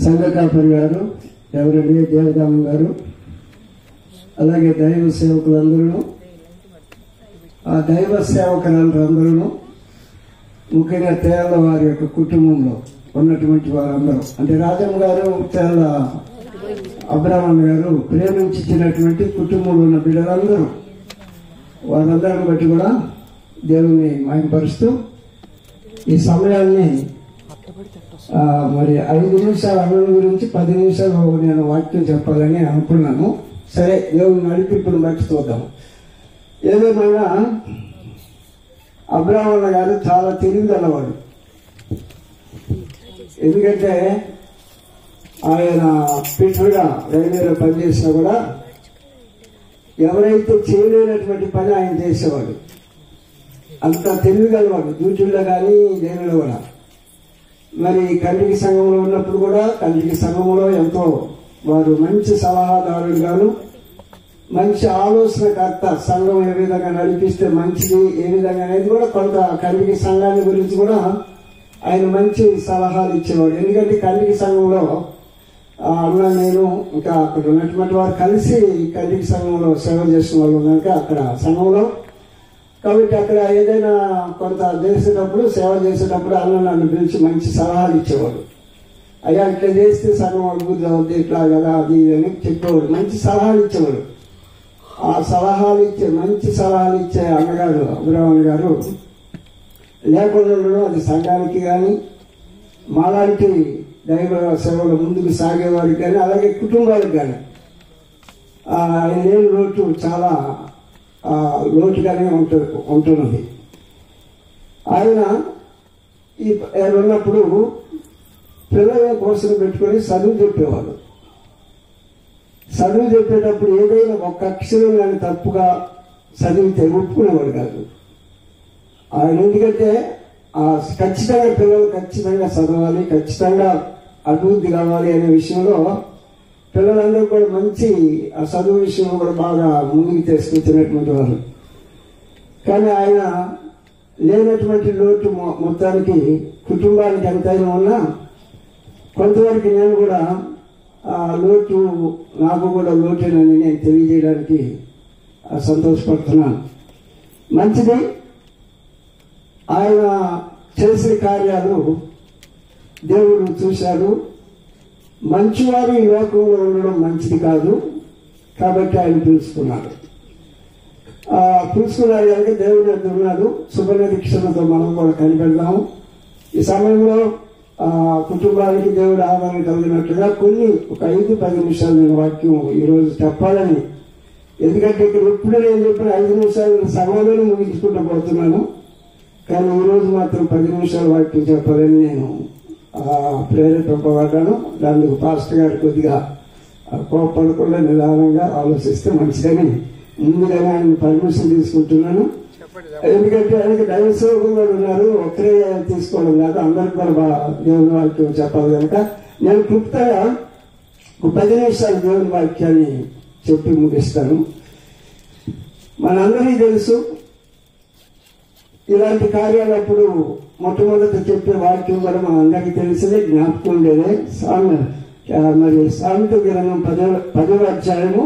సంఘ కాపరి గారు, ఎవరండి దేవదామం గారు, అలాగే దైవ సేవకులందరూ, ఆ దైవ సేవకులందరూ, ముఖ్యంగా తేళ్ల వారి యొక్క కుటుంబంలో ఉన్నటువంటి వారందరూ, అంటే రాజమ్మ గారు, తేళ్ల అబ్రహ్మణ్ గారు ప్రేమించినటువంటి కుటుంబంలో ఉన్న బిడ్డలందరూ, వారందరిని బట్టి కూడా దేవుని మహిమపరుస్తూ ఈ సమయాన్ని మరి 5 నిమిషాలు అన్నం గురించి 10 నిమిషాలు నేను వాక్యం చెప్పాలని అనుకున్నాను. సరే, దేవుని నడిపింపును బట్టి చూద్దాం. ఏదేమైనా అబ్రహ్మణ గారు చాలా తెలివిగలవాడు. ఎందుకంటే ఆయన పీఠుడుగా రైల్వేలో పనిచేసినా కూడా ఎవరైతే చేయలేనటువంటి పని ఆయన చేసేవాడు. అంత తెలివిగలవాడు, డ్యూటీల్లో కానీ దేనిలో కూడా. మరి కంటికి సంఘంలో ఉన్నప్పుడు కూడా కంటికి సంఘంలో ఎంతో వారు మంచి సలహాదారుడు గాను, మంచి ఆలోచనకర్త. సంఘం ఏ విధంగా నడిపిస్తే మంచిది, ఏ విధంగా అనేది కూడా కొంత కంటికి సంఘాన్ని గురించి కూడా ఆయన మంచి సలహాలు ఇచ్చేవాడు. ఎందుకంటే కంటికి సంఘంలో అన్న నేను ఇంకా అక్కడ ఉన్నటువంటి వారు కలిసి కంటికి సంఘంలో సేవ చేసిన వాళ్ళు కనుక అక్కడ సంఘంలో, కాబట్టి అక్కడ ఏదైనా కొంత చేసేటప్పుడు, సేవ చేసేటప్పుడు అన్న నన్ను పిలిచి మంచి సలహాలు ఇచ్చేవాడు. అయ్యా ఇట్లా చేస్తే సంఘం అభివృద్ధి అవుద్ది, ఇట్లా కదా అది అని చెప్పేవాడు, మంచి సలహాలు ఇచ్చేవాడు. ఆ మంచి సలహాలు ఇచ్చే అన్నగారు అబ్రహ్మణ్ గారు లేకుండా ఉండడం, అది సంఘానికి కానీ మాలాంటి దైవ సేవలు ముందుకు సాగేవారికి కానీ అలాగే కుటుంబాలకు కానీ లేని లోటు చాలా లోటుగానే ఉంటున్నది. ఆయన ఉన్నప్పుడు పిల్లల కోసం పెట్టుకొని చదువు చెప్పేవాడు. చదువు చెప్పేటప్పుడు ఏదైనా ఒక అక్షరం కానీ తప్పుగా చదివితే ఒప్పుకునేవాడు కాదు ఆయన. ఎందుకంటే ఖచ్చితంగా పిల్లలు ఖచ్చితంగా చదవాలి, ఖచ్చితంగా అభివృద్ధి కావాలి అనే విషయంలో పిల్లలందరూ కూడా మంచి ఆ చదువు విషయంలో కూడా బాగా ముందుకు తీసుకొచ్చినటువంటి వారు. కానీ ఆయన లేనటువంటి లోటు మొత్తానికి కుటుంబానికి ఎంతైనా ఉన్నా కొంతవరకు నేను కూడా ఆ లోటు నాకు కూడా లోటేనని నేను తెలియజేయడానికి సంతోషపడుతున్నాను. మంచిది, ఆయన చేసిన కార్యాలు దేవుడు చూశాడు. మంచివారు ఈ లోకంలో ఉండడం మంచిది కాదు, కాబట్టి ఆయన పిలుచుకున్నాడు కనుక దేవుడు ఎంత ఉన్నాడు. శుభనిరీక్షణతో మనం కూడా కనిపెడదాము. ఈ సమయంలో కుటుంబానికి దేవుడు ఆదరణ కలిగినట్లుగా ఒక 5-10 నిమిషాలు నేను వాక్యం ఈరోజు చెప్పాలని, ఎందుకంటే ఇక్కడ ఎప్పుడు నేను చెప్పిన 5 నిమిషాలు సమయంలోనే ముగించుకుంటూ పోతున్నాను. కానీ ఈరోజు మాత్రం 10 నిమిషాలు వాక్యం చెప్పాలని నేను ప్రేరేపింపబడ్డాను. దానికి పాస్టర్ గారు కొద్దిగా కోపడకుండా నిదానంగా ఆలోచిస్తే మంచిదని ముందుగానే ఆయన పర్మిషన్ తీసుకుంటున్నాను. ఎందుకంటే ఆయనకి దైవ సేవకులు కూడా ఉన్నారు, ఒక్కరే తీసుకోవడం కాదు, అందరికి కూడా దేవుని వాక్యం చెప్పాలి కనుక నేను క్లుప్తంగా 10 నిమిషాలు దేవుని వాక్యాన్ని చెప్పి ముగిస్తాను. మనందరికీ తెలుసు, ఇలాంటి కార్యాలప్పుడు మొట్టమొదటి చెప్పే వాక్యం కూడా మన అందరికీ తెలిసిందే, జ్ఞాపకం ఉండేదే. సామెత గ్రంథం 10వ అధ్యాయము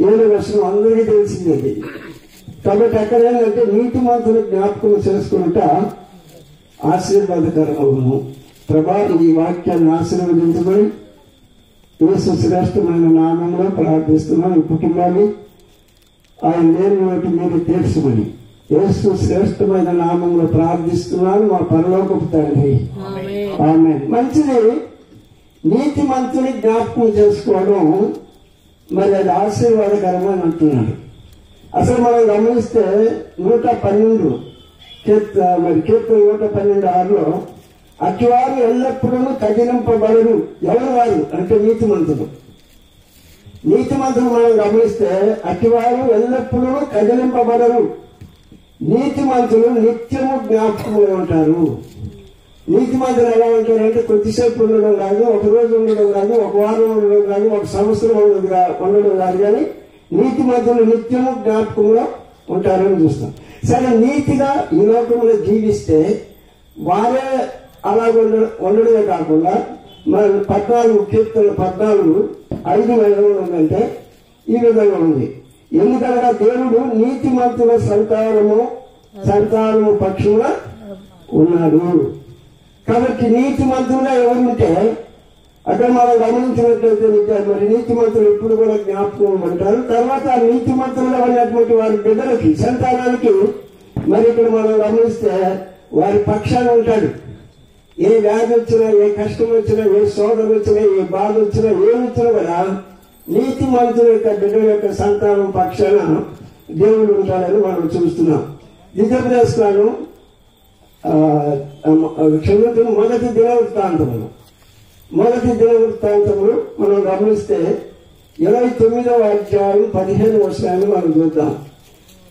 7వ వచనం అందరికీ తెలిసిందేది. కాబట్టి అక్కడ ఏంటంటే నీతిమంతులు జ్ఞాపకం చేసుకుంటా ఆశీర్వాదకరమవును. ప్రభా, ఈ వాక్యాన్ని ఆశీర్వదించుకొని యేసు శ్రేష్టమైన నామంలో ప్రార్థిస్తున్నాను. ఈ కుటుంబాన్ని ఆయన లేని వాటి మీరు తీర్చమని యేసు శ్రేష్టమైన నామంలో ప్రార్థిస్తున్నాను, మా పరలోకపు తండ్రి, ఆమేన్. మంచిది, నీతిమంతుని జ్ఞాపకం చేసుకోవడం మరి అది ఆశీర్వాదకరం అని అంటున్నాడు. అసలు మనం గమనిస్తే 112 మరి కీర్తన 112:6లో అటువారు ఎల్లప్పుడూ కదిలింపబడరు. ఎవరు వారు అంటే నీతిమంతులు. మనం గమనిస్తే అటువారు ఎల్లప్పుడూ కదిలింపబడరు. నీతిమంతులు నిత్యము జ్ఞాపకంలో ఉంటారు. నీతిమంతులు ఎలా ఉంటారంటే కొద్దిసేపు ఉండడం కాదు, ఒక రోజు ఉండడం కాదు, ఒక వారం ఉండడం కాదు, ఒక సంవత్సరం ఉండడం కాదు, కానీ నీతిమంతులు నిత్యము జ్ఞాపకంలో ఉంటారని చూస్తాం. సరే, నీతిగా ఈ లోకంలో జీవిస్తే వారే అలా ఉండడమే కాకుండా మన 14 కీర్తన 14:5 ఉందంటే ఈ విధంగా ఉంది. ఎందుకనగా దేవుడు నీతిమంతుల సంతానము పక్షుల ఉన్నాడు. కాబట్టి నీతిమంతులుగా ఎవరుంటే అక్కడ మనం గమనించినట్లయితే మరి నీతిమంతులు ఎప్పుడు కూడా జ్ఞాపకం అంటారు. తర్వాత నీతిమంతులుగా ఉన్నటువంటి వారి బిడ్డలకి సంతానానికి మరి ఇక్కడ మనం గమనిస్తే వారి పక్షాన ఉంటాడు. ఏ వ్యాధి వచ్చినా, ఏ కష్టం వచ్చినా, ఏ శోధన వచ్చినా, ఏ బాధ వచ్చినా, ఏమి వచ్చినా కూడా నీతిమంతుల యొక్క బిడ్డల యొక్క సంతానం పక్షాన దేవుడు ఉంటాడని మనం చూస్తున్నాం. ద్వితీయోపదేశకాండం మొదటి దినవృత్తాంతములు మనం గమనిస్తే 29వ అధ్యాయం 15వ వచనాన్ని మనం చూద్దాం.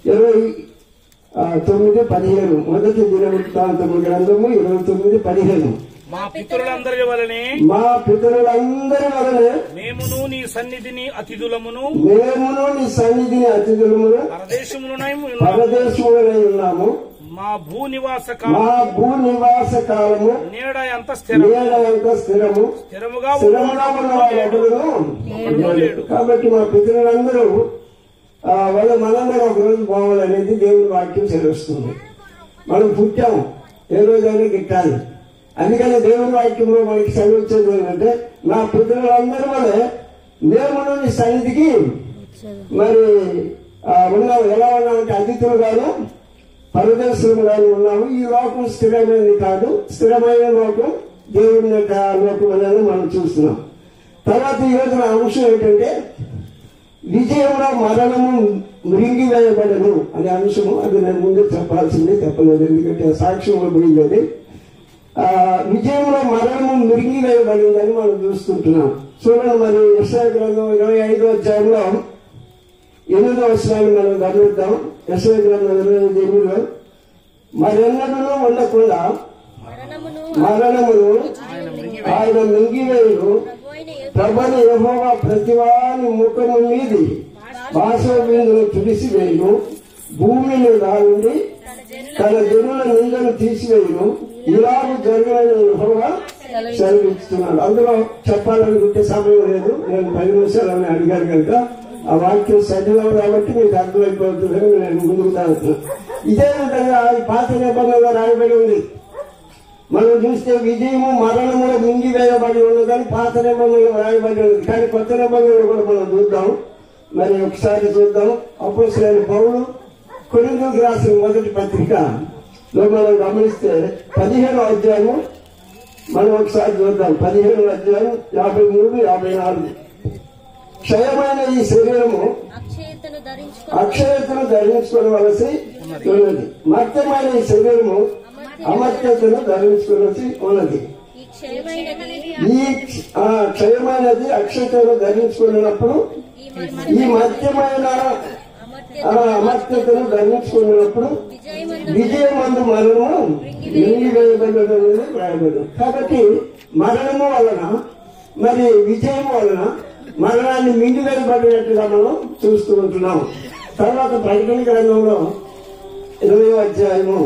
29:15 మొదటి దినవృత్తాంతము గ్రంథము 29:15. మా పితరులందరి వలనే మేమును నీ సన్నిధిని అతిథులమును పరదేశములనై ఉన్నాము. మా భూనివాస కాలము నీడ ఎంత స్థిరముగా ఉన్నవాడు. కాబట్టి మా పితరులందరూ మనందరూ ఒక రోజు పోవాలనేది దేవుని వాక్యం సెలవుస్తుంది. మనం పుట్టాము, ఏ రోజైనా గిట్టాలి. అందుకని దేవుని వాక్యంలో మనకి సెలవుచ్చేది ఏంటంటే నా పితరులందరూ వల్లే మేము నీ సన్నిధికి మరి ఉన్నాము. ఎలా ఉన్నామంటే అతిథులు గాను పరదేశులు గాను ఉన్నాము. ఈ లోకం స్థిరమైనది కాదు, స్థిరమైన లోకం దేవుని యొక్క లోకం అనేది మనం చూస్తున్నాం. తర్వాత ఈ రోజున అంశం ఏంటంటే విజయంలో మరణము మృంగివేయబడను అనే అంశము. అది నేను ముందు చెప్పాల్సింది, చెప్పలేదు, ఎందుకంటే సాక్ష్యంలో పోయింది. విజయంలో మరణము మృంగివేయబడిందని మనం చూస్తుంటున్నాం. చూడండి, మరి యెషయా గ్రంథం 25వ అధ్యాయంలో 8వ వచనాన్ని మనం గమనిద్దాం. యెషయా గ్రంథం 25:8 మరెన్నడూ ఉండకుండా మరణమును ఆయన మింగివేయును. ప్రభువైన యెహోవా ప్రతివాని ముఖము మీది బాష్పబిందును తుడిసివేయును. భూమిని దాని తన జనుల నిందను తీసివేయును. ఇలాగ జరగని యెహోవా సెలవిస్తున్నాడు. అందులో చెప్పాలనుకుంటే సమయం లేదు, నేను 10 నిమిషాలని అడిగాను కనుక ఆ వాక్యం సజీవం కాబట్టి మీకు అర్థమైపోతుందని నేను ముందుకు తాగుతున్నాను. ఇదే విధంగా పాత నిబంధనలో రాయబడి ఉంది. మనం చూస్తే విజయము మరణములో మింగివేయబడి ఉన్నదని పాత నిబంధనలో రాయబడి ఉంది. కానీ కొత్త నిబంధనలు కూడా మనం చూద్దాం. మరి ఒకసారి చూద్దాం. అపోస్తలుడైన పౌలు కొరింథీయులకు రాసిన మొదటి పత్రికలో మనం గమనిస్తే 15వ అధ్యాయము మనం ఒకసారి చూద్దాం. 15వ అధ్యాయం 53-54. క్షయమైన ఈ శరీరము అక్షయతను ధరించుకోవలసి ఉన్నది, మర్త్యమైన ఈ శరీరము అమర్త్యతను ధరించుకోవలసి ఉన్నది. ఈ క్షయమైనది అక్షయతను ధరించుకున్నప్పుడు ఈ మర్త్యమైన అమర్త్యతను ధరించుకున్నప్పుడు విజయమందు మరణము మింగివేయబడినది రాయబడి. కాబట్టి మరణము వలన మరి విజయం వలన మరణాన్ని మింగివేయబడినట్టుగా మనం చూస్తూ ఉంటున్నాం. తర్వాత ప్రకటన గ్రంథంలో 20వ అధ్యాయము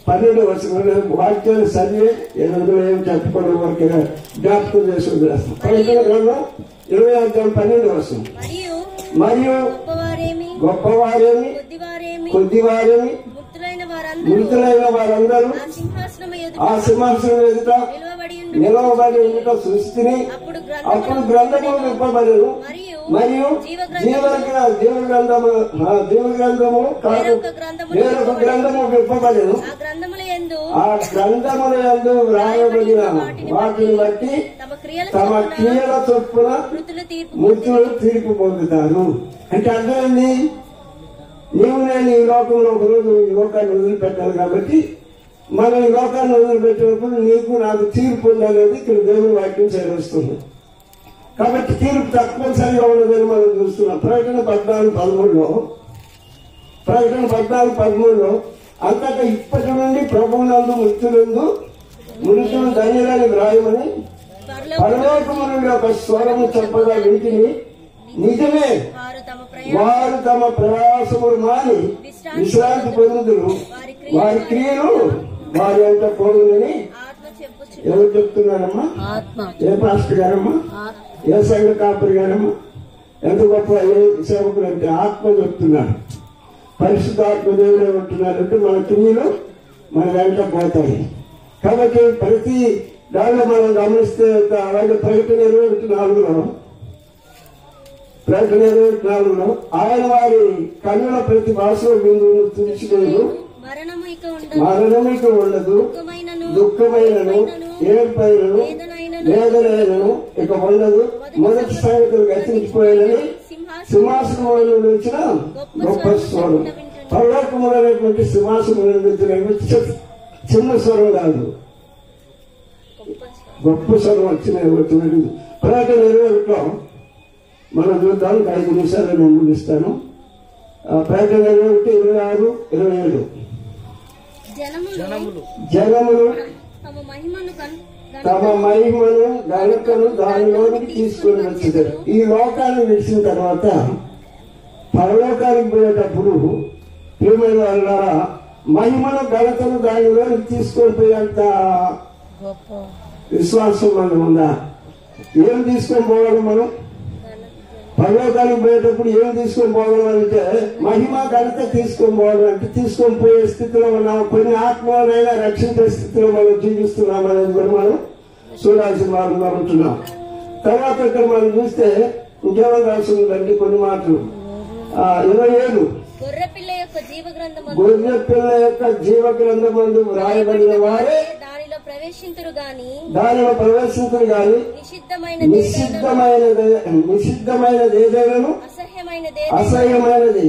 12వ వచనంలో వాక్యాన్ని చదివే ఏదో ఏం చెప్పుకోవడం వరకు జ్ఞాపకం చేసి వదిలేస్తాం. ప్రకటన గ్రంథం 20వ అధ్యాయం 12వ వచనం. మరియు గొప్పవారేమి కొద్దివారేమి మృతులైన వారందరూ ఆ సింహాసనం ఎదుట నిలవబడి ఉండుట చూస్తేనే అప్పుడు గ్రంథము విప్పబడను. మరియు జీవగ్రంథము కాదు వేరొక గ్రంథము విప్పబడను. ఆ గ్రంథముల యందు వ్రాయబడిన వాటిని బట్టి తమ క్రియల చొప్పున మృతులు తీర్పు పొందుతారు. అంటే అర్థమైంది, నీవు నేను ఈ లోకంలో ఒకరోజు ఈ లోకాన్ని వదిలిపెట్టాలి. కాబట్టి మనం ఈ లోకాన్ని వదిలిపెట్టినప్పుడు నీకు నాకు తీర్పు ఉందనేది ఇక్కడ దేవుని వాక్యం చేరుస్తుంది. కాబట్టి తీర్పు తప్పనిసరిగా ఉన్నదని మనం చూస్తున్నాం. ప్రకటన 14:13 అంతటా ఇప్పటి నుండి ప్రభువునందు మృతులు ధన్యులని వ్రాయమని పరలోకము నుండి ఒక స్వరము చెప్పగా వీటిని నిజమే వారు తమ ప్రయాసములు మాని విశ్రాంతి పొందుదురు, వారి క్రియలు వారి అంత పోదునని ఎవరు చెప్తున్నారమ్మా? ఏ పాస్టర్ గారమ్మా? ఏ సంఘ కాపురి గారమ్మా? ఎంత గొప్ప ఏ సేవకులు అంటే ఆత్మ చెప్తున్నాడు. పరిశుద్ధాత్మ దేవుడు ఏమంటున్నాడంటే మన కిన్నీలు మన వెంట పోతాయి. కాబట్టి ప్రతి దానిలో మనం గమనిస్తే అలాగే ప్రకటన 24లో ఆయన వారి కన్నుల ప్రతి భాషలో బిందువును తుడిచివేయు, మరణము ఇక ఉండదు, దుఃఖమైనను ఏర్పైనను వేదనైనను ఇక ఉండదు, మొదటి సంగతులు గతించిపోయానని సింహాసనంలో వచ్చిన గొప్ప స్వరం. పరలోకములు అనేటువంటి సింహాసనం నుంచి చిన్న స్వరం కాదు, గొప్ప స్వరం వచ్చినటువంటి ప్రకటన 21లో మనం చూద్దాం. 5 నిమిషాలు నేను ముగిస్తాను. ప్రకటన 21, 26, 27. జనములు తమ మహిమను ఘనతను దానిలోనికి తీసుకుని వచ్చేదారు. ఈ లోకాన్ని విడిచిన తర్వాత పరలోకానికి పోయేటప్పుడు ప్రియమైన వాళ్ళారా మహిమను ఘనతను దానిలోనికి తీసుకొని పోయేంత విశ్వాసం మనం ఉందా? ఏం తీసుకొని పోవాలి మనం? పరలోకానికి పోయేటప్పుడు ఏం తీసుకొని పోవాలంటే మహిమ ఘనత తీసుకొని పోవాలంటే తీసుకొని పోయే స్థితిలో ఉన్నాం. కొన్ని ఆత్మలైనా రక్షించే స్థితిలో మనం జీవిస్తున్నాం అనేది కూడా మనం చూడాల్సిన వారంగా ఉంటున్నాం. తర్వాత ఇక్కడ మనం చూస్తే ఇంకేమైనా రాస్తుందంటే కొన్ని మాటలు 27 గొర్రె పిల్ల యొక్క జీవ గ్రంథమందు వ్రాయబడిన వారే దానిలో ప్రవేశింతురు గాని నిషిద్ధమైనది ఏదైనా అసహ్యమైనది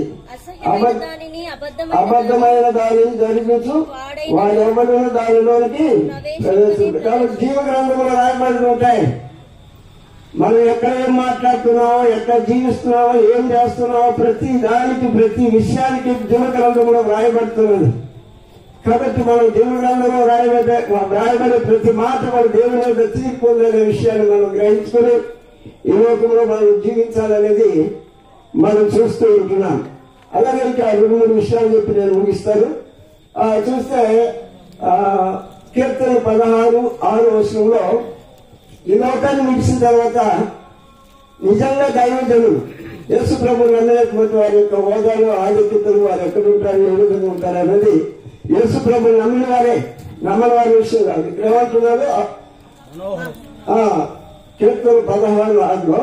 అబద్ధమైన దానిని జరిగించు వారెవరు దానిలోనికి ప్రవేశించు. కాబట్టి జీవ గ్రంథంలో రాయబడి ఉంటాయి. మనం ఎక్కడ ఏం మాట్లాడుతున్నామో, ఎక్కడ జీవిస్తున్నామో, ఏం చేస్తున్నామో ప్రతి దానికి ప్రతి విషయానికి జీవ గ్రంథంలో రాయబడుతున్నది. కాబట్టి మనం జీవ గ్రంథంలో రాయబడే ప్రతి మాట మన దేవుని యొక్క తీర్పు ఉందనే విషయాన్ని మనం గ్రహించుకుని ఈ లోకంలో మనం జీవించాలనేది మనం చూస్తూ ఉంటున్నాం. అలాగే ఇంకా 2-3 విషయాలు చెప్పి నేను ముగిస్తాను. చూస్తే కీర్తన 16:6 ఈ లోకాన్ని విడిచిన తర్వాత నిజంగా దైవజనులు యేసు ప్రభువు నమ్మినటువంటి వారి యొక్క హోదాలు ఆధిక్యతలు వారు ఎక్కడ ఉంటారు, ఏ విధంగా ఉంటారు అనేది యేసు ప్రభువు నమ్మిన వారే, నమ్మని వారి విషయం కాదు. ఇక్కడ ఏమంటున్నారు? కీర్తన 16:6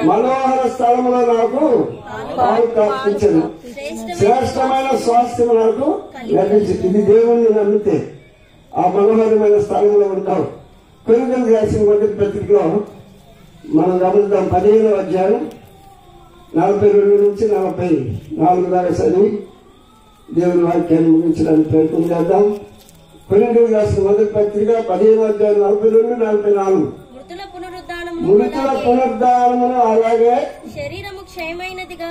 మనోహర స్థలంలో నాకు పాలు కాపించను, శ్రేష్టమైన స్వాస్థ్యం నాకు లభించింది. ఇది దేవుణ్ణి నమ్మితే ఆ మనోహరమైన స్థలంలో ఉంటాం. కొరింథీయులకు రాసిన మొదటి పత్రికలో మనం గమనిద్దాం. 15వ అధ్యాయం 42 నుంచి 44 దాకా చదివి దేవుని వాక్యాన్ని ముగించడానికి ప్రయత్నం చేద్దాం. కొరింథీయులకు రాసిన మొదటి పత్రిక 15వ అధ్యాయం 42, 44. మృతుల పునరుద్ధానమును అలాగే శరీరము క్షయమైనదిగా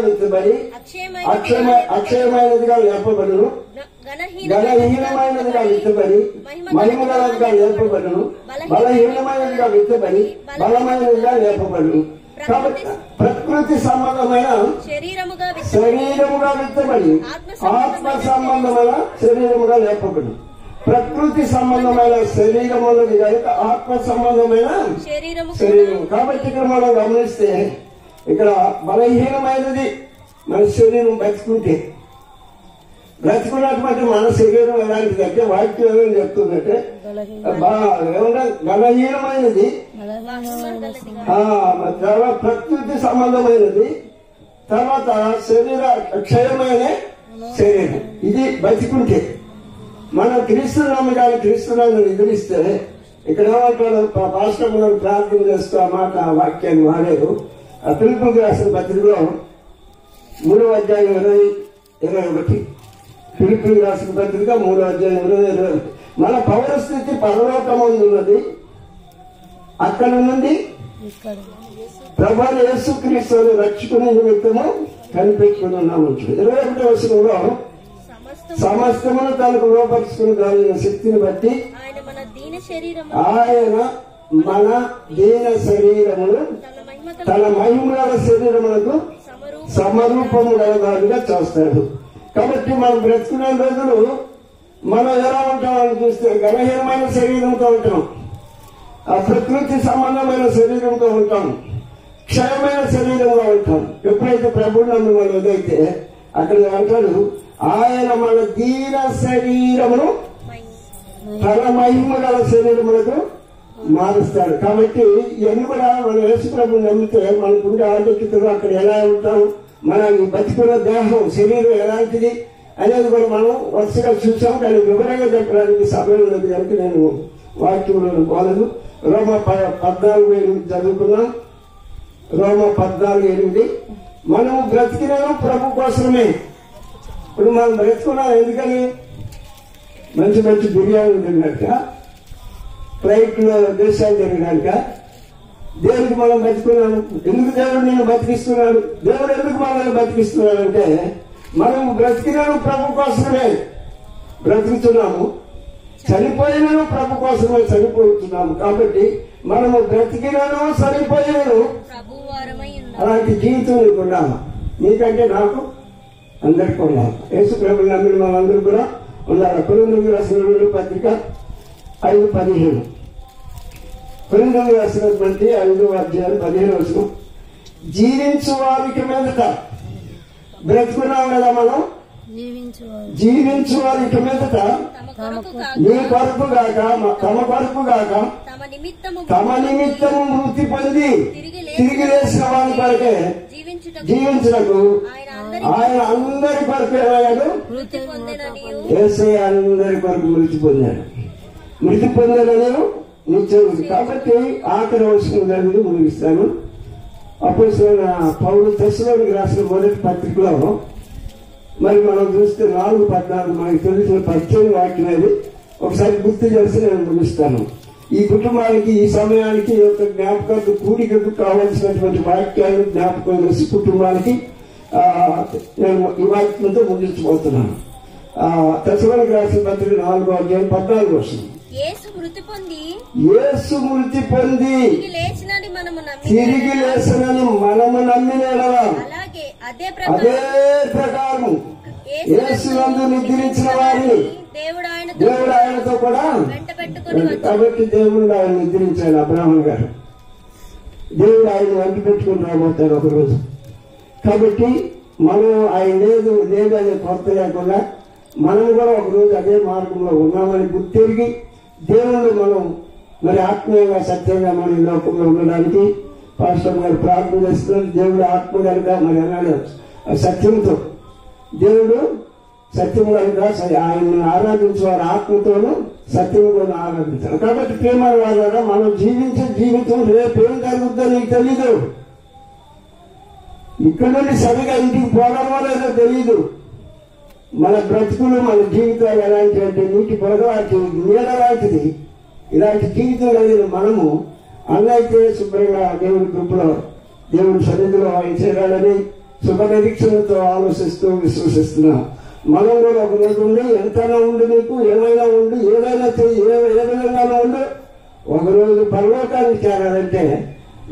విత్తబడి అక్షయమైనదిగా లేపబడును, ఘనహీనమైనదిగా విత్తబడి మహిమగలదిగా లేపబడును, బలహీనమైనదిగా విత్తబడి బలమైనదిగా లేపబడును. కాబట్టి ప్రకృతి సంబంధమైన శరీరముగా విత్తబడి ఆత్మ సంబంధమైన శరీరముగా లేపబడును. ప్రకృతి సంబంధమైన శరీరం ఉన్నది కనుక ఆత్మ సంబంధమైన శరీరం. కాబట్టి ఇక్కడ మనం గమనిస్తే ఇక్కడ బలహీనమైనది మన శరీరం బ్రతుకున్నటువంటి మన శరీరం ఎలాంటిదంటే వాక్యం ఏమని చెప్తుందంటే ఏమన్నా బలహీనమైనది, తర్వాత ప్రకృతి సంబంధమైనది, తర్వాత శరీర క్షయమైన శరీరం. ఇది బతికుంటే మనం క్రీస్తునామం కానీ క్రీస్తునామం ఎదిరిస్తే ఇక్కడ ఏమంటాడు? పాస్టర్ మనం ప్రార్థన చేస్తూ ఆ మాట ఆ వాక్యాన్ని వాడారు. ఆ పిలుపులకు రాసిన పత్రికలో 3వ అధ్యాయం 20-21 పిలుపులకు రాసిన పత్రిక 3వ అధ్యాయం 20-21 మన పౌరస్థితి పరలోకమందు ఉన్నది, అక్కడ నుండి ప్రభువైన యేసుక్రీస్తును రక్షకుని నిమిత్తము కనిపెట్టుకుని ఉన్నాము. 21వ వచనంలో సమస్తమును తనకు లోపరుచుకుని దాని శక్తిని బట్టి ఆయన మన దీన శరీరమును తన మహిమల శరీరములకు సమరూపము గలదానిగా చేస్తాడు. కాబట్టి మనం బ్రతుకునే రోజులు మనం ఎలా ఉంటామని చూస్తే ఘనహీనమైన శరీరంతో ఉంటాం, ఆ ప్రకృతి సంబంధమైన శరీరంతో ఉంటాం, క్షయమైన శరీరంలో ఉంటాం. ఎప్పుడైతే ప్రభువు నన్ను మనం ఏదైతే అక్కడ అంటాడు, ఆయన మన దీన శరీరమును తన మహిమ గల శరీరములకు మారుస్తాడు. కాబట్టి ఇవన్నీ కూడా మన యేసు ప్రభువు నమ్మితే మనకుండే ఆరోగ్యతలు అక్కడ ఎలా ఉంటాం, మన బతికున్న దేహం శరీరం ఎలాంటిది అనేది కూడా మనం వరుసగా చూసాం. కానీ వివరంగా చెప్పడానికి సమయం లేదు కనుక నేను వాక్యంలో పోలేదు. రోమ 14:8 చదువుకున్నాం. రోమ 14:8 మనం బ్రతికినాము ప్రభు కోసమే. ఇప్పుడు మనం బ్రతుకున్నాం ఎందుకని? మంచి మంచి బిర్యానీ తిన్నాక, ఫ్లైట్ లో దేశాలు తిరిగినాక. దేవుడికి మనం బతుకున్నాము. ఎందుకు దేవుడు నేను బతికిస్తున్నాడు? దేవుడు ఎందుకు మనల్ని బతికిస్తున్నాడంటే మనం బ్రతికినాము ప్రభు కోసమే బ్రతుకుతున్నాము, చనిపోయినాను ప్రభు కోసమే చనిపోతున్నాము. కాబట్టి మనము బ్రతికినాను చనిపోయినాను అలాంటి జీవితం నీకు ఉండాలి. నీకంటే నాకు అందరికీ ఉండాలి. యేసు ప్రభు నమ్మిన వాళ్ళందరూ కూడా ఉండాలి. కొరింథీయులకు రాసిన పత్రిక 5:15 కొరింథీయులకు రాసినటువంటి 5:15 జీవించు వారికి మీదట బ్రతుకున్నాం కదా మనం, జీవించు వారికి మీదట నీ కొరకు గాక తమ కొరకు గాక తమ నిమిత్తము మృతి పొంది తిరిగి లేచిన వారి కొరకే జీవించుటకు ఆయన అందరి కొరకు ఏమయ్యాడు? యేసయ్య అందరి కొరకు మృతి పొందాడు. మృతి పొందాడని నిత్యం. కాబట్టి ఆఖరి వచనం జరిగింది ముగిస్తాను. అపోస్తలుడైన పౌలు తెస్సలోనికీయులకు రాసిన మొదటి పత్రికలో మరి మనం చూస్తే 4:14 మనకు తెలిసిన పరిచయం వాక్యమేది ఒకసారి గుర్తు చేసి నేను ముగిస్తాను. ఈ కుటుంబానికి ఈ సమయానికి ఈ యొక్క జ్ఞాపకాలకు కూడికకు కావాల్సినటువంటి వాక్యాలను జ్ఞాపకం చేసి కుటుంబానికి నేను ఈ వాక్యంతో ముగించబోతున్నాను. తెస్సలోనికీయులకు రాసిన పత్రిక 4:14 యేసు మృతి పొంది తిరిగి లేచినని మనము నమ్మిన అదే ప్రకారం యేసునందు నిద్రించిన వారిని దేవుడు ఆయనతో కూడా. కాబట్టి దేవుడు ఆయన నిద్రించాడు. అబ్రాహ్మణ్ గారు దేవుడు ఆయన వెంట పెట్టుకుని రాబోతాడు ఒకరోజు. కాబట్టి మనం ఆయన లేదు అనే కొరత లేకుండా మనం కూడా ఒకరోజు అదే మార్గంలో ఉన్నామని గుర్తిరిగి దేవుడు మనం మరి ఆత్మీయంగా సత్యంగా మన ఈ లోకంలో ఉండడానికి పాస్టర్ గారు ప్రార్థన చేస్తున్నారు. దేవుడు ఆత్మ కనుక మరి అన్నాడు సత్యంతో, దేవుడు సత్యం కనుక ఆయన్ని ఆరాధించేవారు ఆత్మతోనూ సత్యంతోనూ ఆరాధించారు. కాబట్టి ప్రేమ ద్వారా మనం జీవించే జీవితం రేపేం జరుగుతుందో నీకు తెలీదు. ఇక్కడ నుండి సరిగా ఇంటికి పోవడమో లేదో తెలీదు. మన బ్రతుకులు మన జీవితాలు ఎలాంటి అంటే నీటి పొరగాటి నీడ లాంటిది. ఇలాంటి జీవితం కలిగిన మనము అన్నైతే శుభ్రంగా దేవుడి కృపలో దేవుడి సన్నిధిలో ఆయన చేరాలని శుభ నిరీక్షణతో ఆలోచిస్తూ విశ్వసిస్తున్నాం. మనం కూడా ఒక రోజు ఉండి ఎంతైనా ఉండి నీకు ఏమైనా ఉండి ఏదైనా ఏ విధంగానూ ఉండి ఒకరోజు పరలోకానికి చేరాలంటే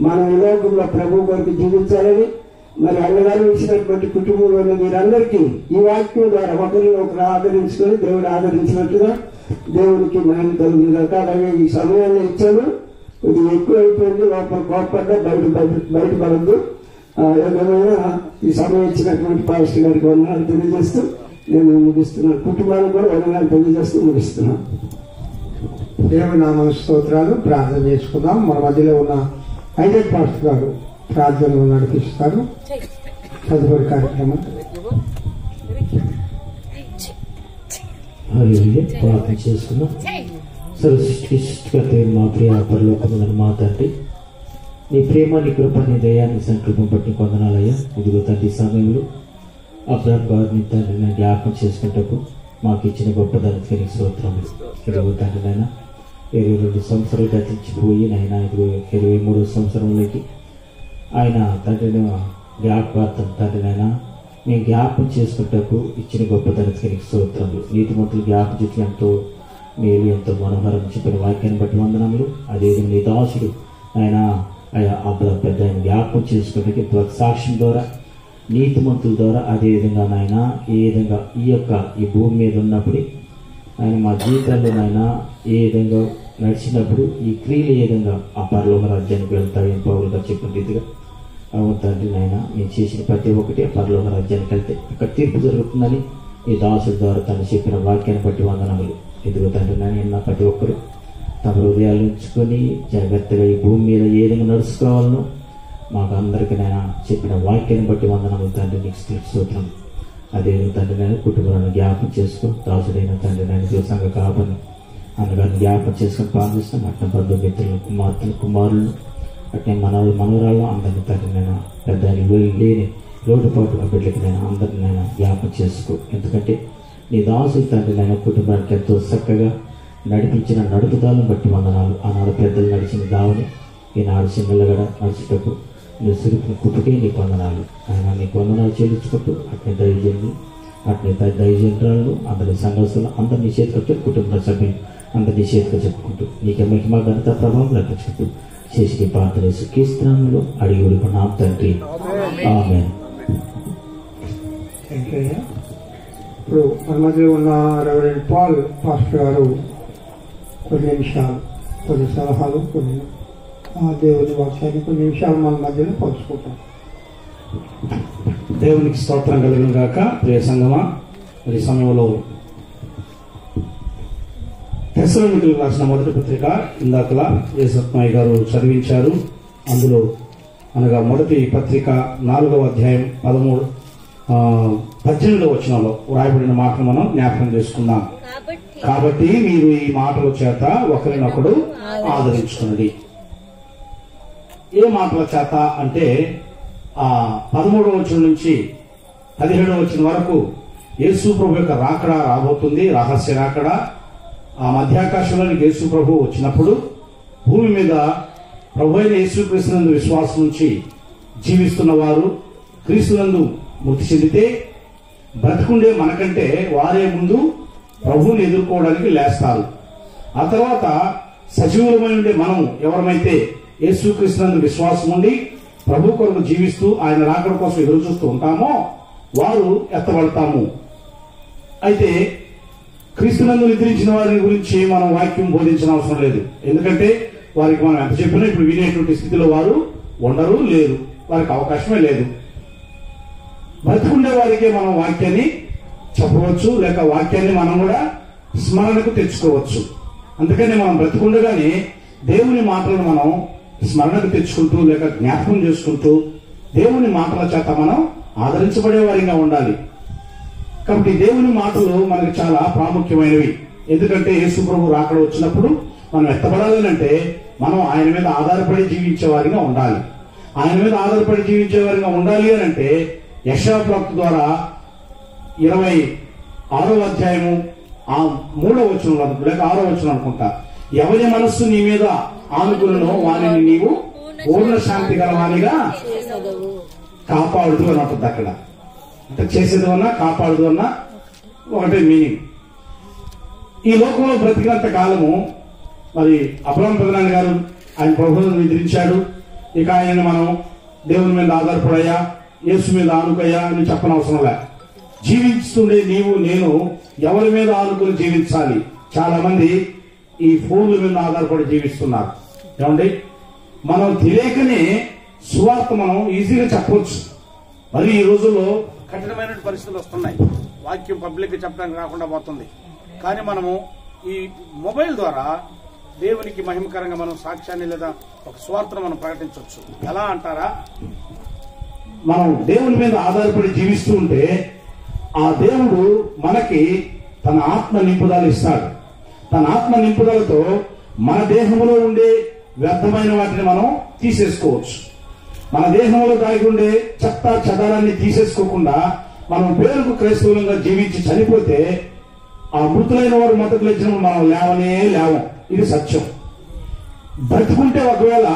మనం ఈ లోకంలో ప్రభు కొరకు జీవించాలని మరి అన్నగారు ఇచ్చినటువంటి కుటుంబంలోని మీరందరికీ ఈ వాక్యం ద్వారా ఒకరిని ఒకరు ఆదరించుకొని దేవుడు ఆదరించినట్టుగా దేవుడికి మహిమ కలుగుతుంది. అలాగే ఈ సమయాన్ని ఇచ్చాను, ఇది ఎక్కువ అయిపోయింది. లోపల కోపడ్డా బయటపడద్దు. ఏదేమైనా ఈ సమయం ఇచ్చినటువంటి పాస్టర్ గారికి వందనాలు తెలియజేస్తూ నేను ముగిస్తున్నాను. కుటుంబానికి కూడా వందనాలు తెలియజేస్తూ ముగిస్తున్నాను. దేవుని నామ స్తోత్రాలు. ప్రార్థన చేసుకుందాం. మన మధ్యలో ఉన్న ఐజక్ పాస్టర్ గారు ప్రార్థనలు నడిపిస్తారు. తదుపరి కార్యక్రమం ప్రార్థన చేసుకున్నాం. సృష్టికర్త మా ప్రియ పరలోకములను మా తండ్రి, నీ ప్రేమ, నీ కృప, నీ దయాన్ని సంకల్పం బట్టి కొందనాలయ్యా. ఇదిగో తండ్రి సమయంలో అబ్రాహం గారిని తండ్రిని జ్ఞాపకం చేసుకుంటూ మాకు ఇచ్చిన గొప్ప ధనకి స్తోత్రములు. ఇదిగో తండ్రి నాయన 22 సంవత్సరాలు గతించిపోయి నాయన ఇదిగో 23వ సంవత్సరంలోకి ఆయన తండ్రిని జ్ఞాపకార్థం తండ్రి నాయన మేము జ్ఞాపకం చేసుకుంటూ ఇచ్చిన గొప్ప ధనకి స్తోత్రములు. నీతిమంతులు జ్ఞాపకం చేసి ఎంతో మేలు, ఎంతో మనోహరం చెప్పిన వాక్యాన్ని బట్టి వందనములు. అదేవిధంగా నీ దాసుడు ఆయన అబ్రాహం పెద్ద ఆయన జ్ఞాపకం చేసుకుంటే సాక్ష్యం ద్వారా నీతిమంతుల ద్వారా అదేవిధంగా నాయన ఏ విధంగా ఈ భూమి మీద ఉన్నప్పుడు ఆయన మా జీవితాల్లో నాయన ఏ విధంగా నడిచినప్పుడు ఈ క్రియలు ఏ విధంగా ఆ పరలోక రాజ్యానికి వెళ్తాయని పౌలు గారు చెప్పిన రీతిగా అవును తండ్రి నాయన మేము చేసిన ప్రతి ఒక్కటి ఆ పరలోక రాజ్యానికి వెళ్తే ఇక్కడ తీర్పు జరుగుతుందని ఈ దాసుల ద్వారా తను చెప్పిన వాక్యాన్ని బట్టి వందనములు. ఎదుగు తండ్రి నాయన ప్రతి ఒక్కరు తమ హృదయాలు ఉంచుకొని జాగ్రత్తగా ఈ భూమి మీద ఏ విధంగా నడుచుకోవాలనో మాకు అందరికీ నేను చెప్పిన వాక్యాన్ని బట్టి వందనములు తండ్రి. నీకు స్తోత్రం. అదే తండ్రి నేను కుటుంబాలను జ్ఞాపకం చేసుకో. దాసుడైన తండ్రి నేను దేవసంగ కాపని అన్నగారిని జ్ఞాపకం చేసుకొని ప్రార్థిస్తాను. అట్లా బంధుమిత్రులు కుమారులు అట్నే మనవరాళ్ళు అందరినీ తండ్రి నేను పెద్ద లేని లోటుపాటు బిడ్డలకి నేను అందరిని నేను జ్ఞాపకం చేసుకో. ఎందుకంటే నీ దాసులు తండ్రి నేను కుటుంబానికి ఎంతో చక్కగా నడిపించిన నడుపుదాలను బట్టి వందనాలు. ఆనాడు పెద్దలు నడిచిన దావని ఈనాడు చిన్నలుగా నడిచేటప్పుడు నువ్వు సిరుపుని కుట్టుకే నీకు వందనాలు. ఆయన నీకు వందనాలు చెల్లించుకుంటూ అట్నే దైవజనులు అట్నే దైవజనురాళ్ళు అందరి సంఘస్థులు అందరినీ చేతికి కుటుంబ సభ్యులు అందరినీ చేతికి చెప్పుకుంటూ నీకే మహిమ ఘనత ప్రభావం లభించుకుంటూ చేసి ప్రార్థన క్రీస్తునామములో అడిగి ఉడుకున్నాం తండ్రి. ఆమేన్. ఇప్పుడు మన మధ్యలో ఉన్న రెవరెండ్ పాల్ పాస్టర్ గారు కొన్ని నిమిషాలు కొన్ని సలహాలు కొన్ని దేవుని వాక్యాన్ని కొన్ని నిమిషాలు మన మధ్యలో పంచుకుంటాం. దేవునికి స్తోత్రం కలిగిన గాక. ప్రియ సంగమా, ఈ సమయంలో తెస్సలోనికీయులకు రాసిన మొదటి పత్రిక ఇందాకలా యేసత్మయ్య గారు చదివించారు. అందులో అనగా మొదటి పత్రిక 4వ అధ్యాయం 18వ వచనంలో వ్రాయబడిన మాటను మనం జ్ఞాపకం చేసుకుందాం. కాబట్టి మీరు ఈ మాటల చేత ఒకరినొకడు ఆదరించుకున్నది. ఏ మాటల చేత అంటే ఆ 13వ వచనం నుంచి 17వ వచనం వరకు యేసు ప్రభు యొక్క రాకడ రాబోతుంది, రహస్య రాకడ. ఆ మధ్యాకాశంలోనికి యేసు ప్రభు వచ్చినప్పుడు భూమి మీద ప్రభు అయిన యేసుక్రీస్తునందు విశ్వాసం నుంచి జీవిస్తున్న వారు క్రీస్తునందు మృతి చెందితే బ్రతికుండే మనకంటే వారే ముందు ప్రభువుని ఎదుర్కోవడానికి లేస్తారు. ఆ తర్వాత సజీవులమై ఉండే మనం ఎవరమైతే యేసుక్రీస్తునందు విశ్వాసం ఉండి ప్రభు కొరకు జీవిస్తూ ఆయన రాకడ కోసం ఎదురు చూస్తూ ఉంటామో వారు ఎత్తబడతాము. అయితే క్రీస్తునందు నిద్రించిన వారి గురించి మనం వాక్యం బోధించిన అవసరం లేదు. ఎందుకంటే వారికి మనం ఎంత చెప్పినా ఇప్పుడు వినేటువంటి స్థితిలో వారు ఉండరు, లేరు, వారికి అవకాశమే లేదు. బ్రతికుండే వారికే మనం వాక్యాన్ని చెప్పవచ్చు, లేక వాక్యాన్ని మనం కూడా స్మరణకు తెచ్చుకోవచ్చు. అందుకని మనం బ్రతికుండగానే దేవుని మాటలను మనం స్మరణకు తెచ్చుకుంటూ లేక జ్ఞాపకం చేసుకుంటూ దేవుని మాటల చేత మనం ఆదరించబడే వారిగా ఉండాలి. కాబట్టి దేవుని మాటలు మనకు చాలా ప్రాముఖ్యమైనవి. ఎందుకంటే యేసు ప్రభు రాకడ వచ్చినప్పుడు మనం ఎత్తబడాలి అంటే మనం ఆయన మీద ఆధారపడి జీవించే వారిగా ఉండాలి. ఆయన మీద ఆధారపడి జీవించే వారిగా ఉండాలి అని అంటే యెషయా ప్రవక్త ద్వారా 26వ అధ్యాయము 3వ వచనం లేక 6వ వచనం అనుకుంటా, ఎవరి మనస్సు నీ మీద ఆనుకులను వారిని నీవు పూర్ణ శాంతి గలవానిగా కాపాడుతూ అని ఉంటుంది. అక్కడ అంటే చేసేది అన్నా కాపాడుతూ అన్నా ఒకటే మీనింగ్. ఈ లోకంలో బ్రతికినంత కాలము మరి అబ్రహాం ప్రధాని గారు ఆయన ప్రభువును నిద్రించాడు. ఇక ఆయన మనం దేవుని మీద ఆధారపడయ్యా, యేసు మీద ఆనుకయ్యా అని చెప్పనవసరం లే. జీవిస్తుండే నీవు నేను ఎవరి మీద ఆనుకుని జీవించాలి. చాలా మంది ఈ ఫోన్ల మీద ఆధారపడి జీవిస్తున్నారు. ఏమండి, మనం తెలియకనే సువార్త మనం ఈజీగా చెప్పవచ్చు. మరి ఈ రోజుల్లో కఠినమైన పరిస్థితులు వస్తున్నాయి, వాక్యం పబ్లిక్ చెప్పడానికి రాకుండా పోతుంది. కానీ మనము ఈ మొబైల్ ద్వారా దేవునికి మహిమకరంగా మనం సాక్ష్యాన్ని లేదా ఒక స్వార్థను మనం ప్రకటించవచ్చు. ఎలా అంటారా, మనం దేవుని మీద ఆధారపడి జీవిస్తూ ఉంటే ఆ దేవుడు మనకి తన ఆత్మ నింపుదల ఇస్తాడు. తన ఆత్మ నింపుదలతో మన దేహంలో ఉండే వ్యర్థమైన వాటిని మనం తీసేసుకోవచ్చు. మన దేహంలో దాగి ఉండే చెత్త చెదారాన్ని తీసేసుకోకుండా మనం పేరుకు క్రైస్తవులంగా జీవించి చనిపోతే ఆ మృతులైన వారు మద్దతు ఇచ్చినప్పుడు మనం లేవనే లేవం. ఇది సత్యం. బ్రతుకుంటే ఒకవేళ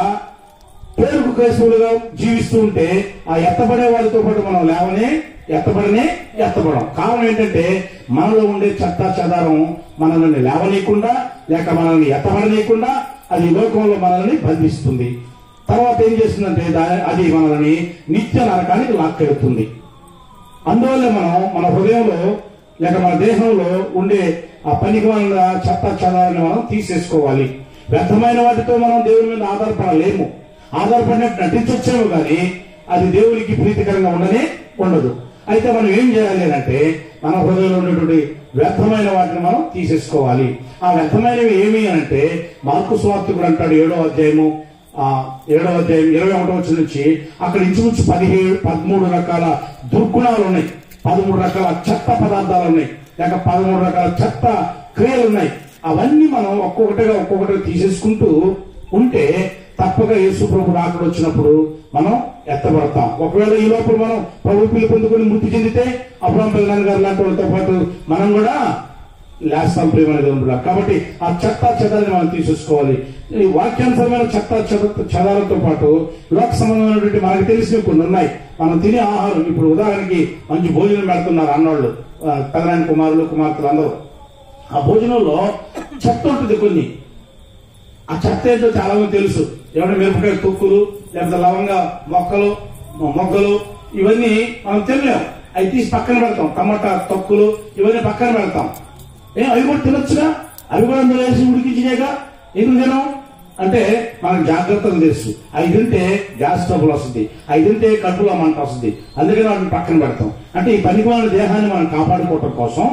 పేరుకు క్రైస్తవులుగా జీవిస్తూ ఉంటే ఆ ఎత్తబడే వారితో పాటు మనం లేవనే ఎత్తబడం. కారణం ఏంటంటే మనలో ఉండే చెత్త చెదారం మనల్ని లేవనీయకుండా లేక మనల్ని ఎత్తబడనీయకుండా అది లోకంలో మనల్ని బంధిస్తుంది. తర్వాత ఏం చేస్తుందంటే అది మనల్ని నిత్య నరకానికి లాక్కెడుతుంది. అందువల్ల మనం మన హృదయంలో లేక మన దేహంలో ఉండే ఆ పనికిమాలిన చెత్త చెదారాన్ని మనం తీసేసుకోవాలి. వ్యర్థమైన వాటితో మనం దేవుని మీద ఆధారపడలేము. ఆధారపడినట్టు నటించొచ్చేమో కానీ అది దేవునికి ప్రీతికరంగా ఉండదు. అయితే మనం ఏం చేయాలి అంటే మన హృదయంలో ఉన్నటువంటి వ్యర్థమైన వాటిని మనం తీసేసుకోవాలి. ఆ వ్యర్థమైనవి ఏమి అంటే మార్కు సువార్తికుడు అంటాడు 7వ అధ్యాయం 21 నుంచి అక్కడ ఇంచుమించు 13 రకాల దుర్గుణాలు ఉన్నాయి, 13 రకాల చెత్త పదార్థాలు ఉన్నాయి, లేక 13 రకాల చెత్త క్రియలు ఉన్నాయి. అవన్నీ మనం ఒక్కొక్కటిగా తీసేసుకుంటూ ఉంటే తప్పక యేసు ప్రభు రాకడ వచ్చినప్పుడు మనం ఎత్తబడతాం. ఒకవేళ ఈ లోపల మనం ప్రభు పిలుపు పొందుకొని మృతి చెందితే అబ్రహాం పెదనాన్న గారు లాంటి వాళ్ళతో పాటు మనం కూడా లేస్తాం ప్రేమ దేవుడు. కాబట్టి ఆ చెత్త చెదాన్ని మనం తీసేసుకోవాలి. ఈ వాక్యానుసరమైన చెత్త చెదాలతో పాటు లోక సంబంధమైనటువంటి మనకు తెలిసినవి కొన్ని ఉన్నాయి. మనం తినే ఆహారం, ఇప్పుడు ఉదాహరణకి మంచి భోజనం పెడుతున్నారు అన్నోళ్ళు, పెదనాయన కుమారులు కుమార్తెలు అందరూ. ఆ భోజనంలో చెత్త ఉంటుంది కొన్ని. ఆ చెత్త ఏంటో చాలా మంది తెలుసు. ఏమంటే మిరపకాయ తొక్కులు, లేకపోతే లవంగా మొగ్గలు ఇవన్నీ మనం తినలేము. అవి తీసి పక్కన పెడతాం. టమాటా తొక్కులు ఇవన్నీ పక్కన పెడతాం. అవి కూడా తినొచ్చుగా, అవి కూడా అందులో వేసి ఉడికించినాక ఎందుకు తినం అంటే మనకు జాగ్రత్తలు తెలుసు. అవి తింటే గ్యాస్ ట్రబుల్ వస్తుంది, అవి తింటే కడుపులో మంట వస్తుంది, అందుకని వాటిని పక్కన పెడతాం. అంటే ఈ పనికిమాలిన దేహాన్ని మనం కాపాడుకోవటం కోసం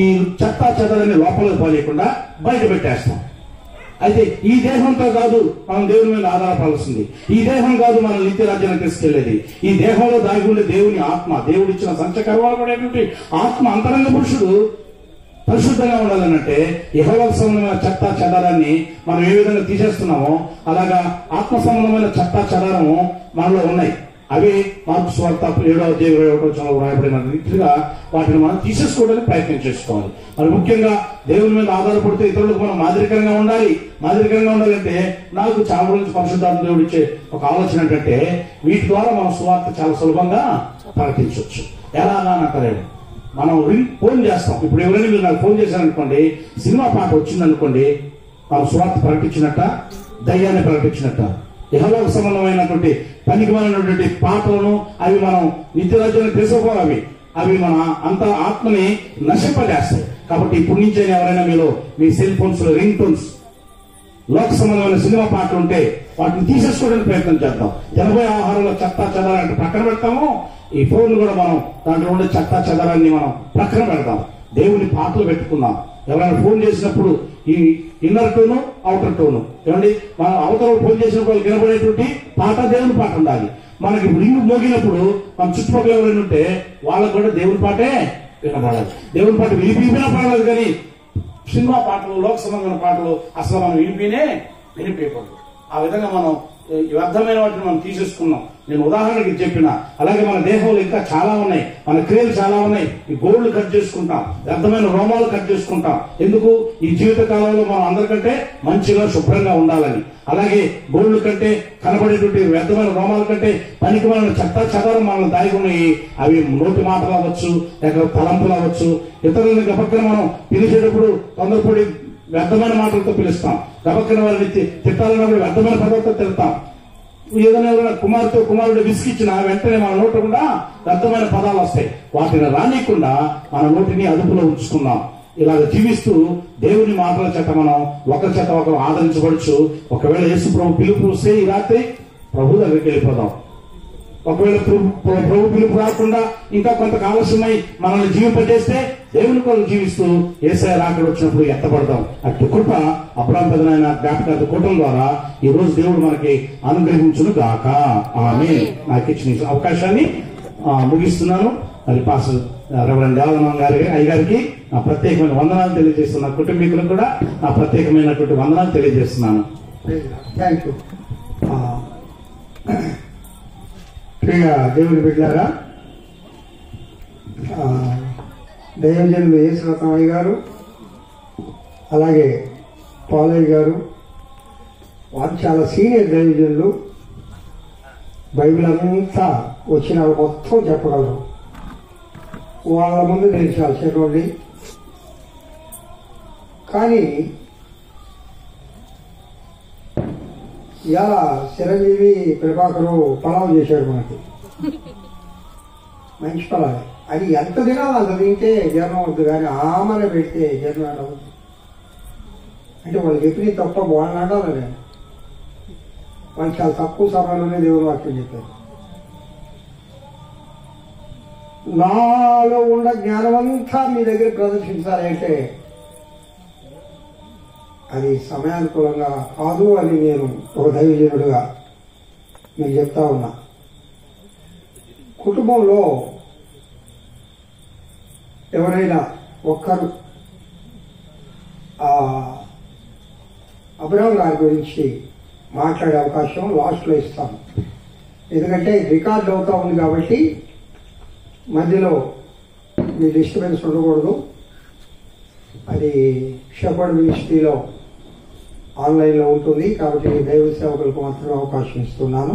ఈ చెత్త చెదలని లోపలికి పోలేకుండా బయట పెట్టేస్తాం. అయితే ఈ దేహంతో కాదు మనం దేవుని మీద ఆధారపడాల్సింది. ఈ దేహం కాదు మనం నిత్య రాజ్యాన్ని తీసుకెళ్లేది. ఈ దేహంలో దాగి ఉండే దేవుని ఆత్మ, దేవుడిచ్చిన సంచకర్వాలపడేటువంటి ఆత్మ అంతరంగ పురుషుడు పరిశుద్ధంగా ఉండాలనంటే ఇహలోక సంబంధమైన చెత్త చెదారాన్ని మనం ఏ విధంగా తీసేస్తున్నామో అలాగా ఆత్మ సంబంధమైన చెత్త చెదారము మనలో ఉన్నాయి. అవి మార్కు సువార్త 7వ అధ్యాయం 21వ వచనంలో రాయబడిన రీతిగా వాటిని మనం తీసేసుకోవడానికి ప్రయత్నం చేసుకోవాలి. మరి ముఖ్యంగా దేవుని మీద ఆధారపడితే ఇతరులకు మనం మాదిరికరంగా ఉండాలి. మాదిరికరంగా ఉండాలంటే నాకు చాలా రోజు పరిశుద్ధాత్మ దేవుడు ఇచ్చే ఒక ఆలోచన ఏంటంటే వీటి ద్వారా మనం సువార్త చాలా సులభంగా ప్రకటించవచ్చు. ఎలాగా అంటారేమో, మనం ఫోన్ చేస్తాం. ఇప్పుడు ఎవరైనా మీరు నాకు ఫోన్ చేశారనుకోండి, సినిమా పాట వచ్చిందనుకోండి, మనం సువార్త ప్రకటించినట్ట, దయ్యాన్ని ప్రకటించినట్ట. ఇహలోక సంబంధమైనటువంటి పనికిమాలినటువంటి పాటలను అవి మనం నిత్యరాజ్యాన్ని తెలుసుకోవాలి. అవి మన అంత ఆత్మని నశింపజేస్తాయి. కాబట్టి ఇప్పుడు నుంచే ఎవరైనా మీరు మీ సెల్ ఫోన్స్ లో రింగ్ టోన్స్ లోక సంబంధమైన సినిమా పాటలు ఉంటే వాటిని తీసేసుకోవడానికి ప్రయత్నం చేద్దాం. 80 ఆహారంలో చెత్త చెదారాన్ని పక్కన పెడతాము. ఈ ఫోన్లు కూడా మనం దాంట్లో ఉండే చెత్త చెదారాన్ని మనం పక్కన పెడతాం. దేవుని పాటలు పెట్టుకుందాం. ఎవరైనా ఫోన్ చేసినప్పుడు ఈ ఇన్నర్ టోను అవుటర్ టోను ఏమండి, మనం అవతల ఫోన్ చేసినప్పుడు వాళ్ళు వినబడేటువంటి పాట దేవుని పాట ఉండాలి. మనకి రింగు మోగినప్పుడు మన చుట్టుపక్కల ఎవరైనా ఉంటే వాళ్ళకు కూడా దేవుని పాటే వినబడాలి. దేవుని పాట వినిపినా పడలేదు, కానీ సినిమా పాటలు లోక సంబంధమైన పాటలు అసలు మనం వినిపించకూడదు. ఆ విధంగా మనం వ్యర్థమైన వాటిని మనం తీసేసుకున్నాం. నేను ఉదాహరణకి చెప్పిన అలాగే మన దేహంలో ఇంకా చాలా ఉన్నాయి, మన క్రియలు చాలా ఉన్నాయి. ఈ గోళ్లు కట్ చేసుకుంటాం, వ్యర్థమైన రోమాలు కట్ చేసుకుంటాం. ఎందుకు? ఈ జీవిత కాలంలో మనం అందరికంటే మంచిగా శుభ్రంగా ఉండాలని. అలాగే గోళ్లు కంటే కనబడేటువంటి వ్యర్థమైన రోమాల కంటే పనికి మన చెత్త చెదారం మనల్ని దాగి ఉన్నాయి. అవి నోటి మాటలు అవ్వచ్చు, లేక తలంపులు అవ్వచ్చు. ఇతరులను గబక్కన మనం పిలిచేటప్పుడు తొందరపడి వ్యర్థమైన మాటలతో పిలుస్తాం. గబక్కన వారిని తిట్టాలన్నప్పుడు వ్యర్థమైన పదాలతో తిడతాం. ఏదైనా ఎవరైనా కుమారుడు విసిగిచ్చినా వెంటనే మన నోట కూడా వ్యర్థమైన పదాలు వస్తాయి. వాటిని రానియకుండా మన నోటిని అదుపులో ఉంచుకుందాం. ఇలాగ జీవిస్తూ దేవుని మాటల చేత మనం ఒకరి చేత ఒకరు ఆదరించబడచ్చు. ఒకవేళ యేసు ప్రభు పిలుపు వస్తే ఈ రాత్రి ప్రభు దగ్గరికి వెళ్ళిపోదాం. ఒకవేళ ప్రభు పిలుపు రాకుండా ఇంకా కొంత ఆలస్యమై మనల్ని జీవింపజేస్తే దేవుని కొరకు జీవిస్తూ యేసయ్య రాకడ వచ్చినప్పుడు ఎత్తపడతాం. అటు కృప అబ్రహాం పెదనాయన జ్ఞాపకార్థ కూటం ద్వారా ఈ రోజు దేవుడు మనకి అనుగ్రహించును గాక. ఆమేన్. నాకు ఇచ్చిన అవకాశాన్ని ముగిస్తున్నాను. మరి పాస్టర్ రెవరెండ్ దేవానంద అయ్యగారికి నా ప్రత్యేకమైన వందనాలు తెలియజేస్తున్నా. కుటుంబీకులకు కూడా నా ప్రత్యేకమైనటువంటి వందనాలు తెలియజేస్తున్నాను. Thank you. ప్రియ దేవుని బిడ్డలారా, దైవజనులు యేసురత్నమయ్య గారు అలాగే పాలయ్య గారు, వారు చాలా సీనియర్ దైవజనులు. బైబిల్ అంతా వచ్చిన మొత్తం చెప్పగలరు. వాళ్ళ ముందు నేను చాలా చెప్పండి. కానీ ఇలా చిరంజీవి ప్రభాకరు పలావ్ చేశాడు మనకి, మంచి పలావే. అది ఎంత తినాలి అంత తింటే జీర్ణం అవుతుంది, కానీ ఆమెను పెడితే జీర్ణం అవుతుంది. అంటే వాళ్ళు చెప్పిన తప్ప వాళ్ళని అడాలి. వాళ్ళు చాలా తక్కువ సమయంలోనే దేవుని వాక్యం చెప్పారు. నాలో ఉన్న జ్ఞానమంతా మీ దగ్గర ప్రదర్శించాలి అంటే అది సమయానుకూలంగా కాదు అని నేను ఒక దైవజనుడుగా మీకు చెప్తా ఉన్నా. కుటుంబంలో ఎవరైనా ఒక్కరు అబ్రహాం గారి గురించి మాట్లాడే అవకాశం లాస్ట్లో ఇస్తాను. ఎందుకంటే రికార్డు అవుతా ఉంది కాబట్టి మధ్యలో మీ డిస్టర్బెన్స్ ఉండకూడదు. అది షెపర్డ్ మినిస్ట్రీలో ఆన్లైన్లో ఉంటుంది కాబట్టి దైవ సేవకులకు మాత్రమే అవకాశం ఇస్తున్నాను.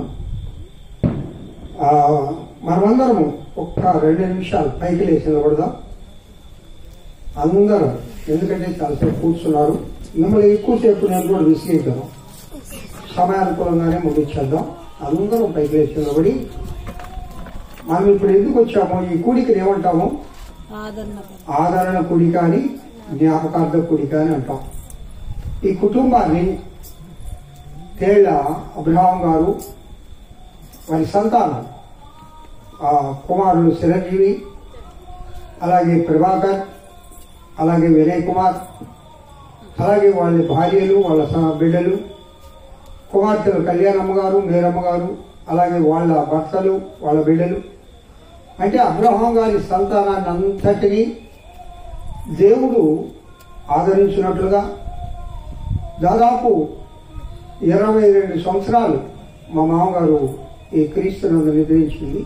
మనమందరము ఒక్క 2 నిమిషాలు పైకి లేచి నిలబడదాం అందరం. ఎందుకంటే చాలాసేపు కూర్చున్నారు. మిమ్మల్ని ఎక్కువసేపు నేను కూడా విసిగించాను. సమయానుకూలంగానే ముగించేద్దాం. అందరం పైకి లేచి నిలబడి మనం ఇప్పుడు ఎందుకు వచ్చామో ఈ కూడికని ఏమంటాము? ఆదరణ కూడిక అని, జ్ఞాపకార్థ కూడిక అని అంటాం. ఈ కుటుంబాన్ని తేళ్ల అబ్రహాం గారు వారి సంతానం కుమారులు చిరంజీవి, అలాగే ప్రభాకర్, అలాగే వినయ్ కుమార్, అలాగే వాళ్ళ భార్యలు, వాళ్ళ బిడ్డలు, కుమార్తెలు కళ్యాణమ్మ గారు, మేరమ్మ గారు, అలాగే వాళ్ళ భర్తలు, వాళ్ళ బిడ్డలు, అంటే అబ్రహాం గారి సంతానాన్ని అంతటినీ దేవుడు ఆదరించినట్లుగా దాదాపు 22 సంవత్సరాలు మా మామగారు ఈ క్రీస్తునందు నిద్రించింది.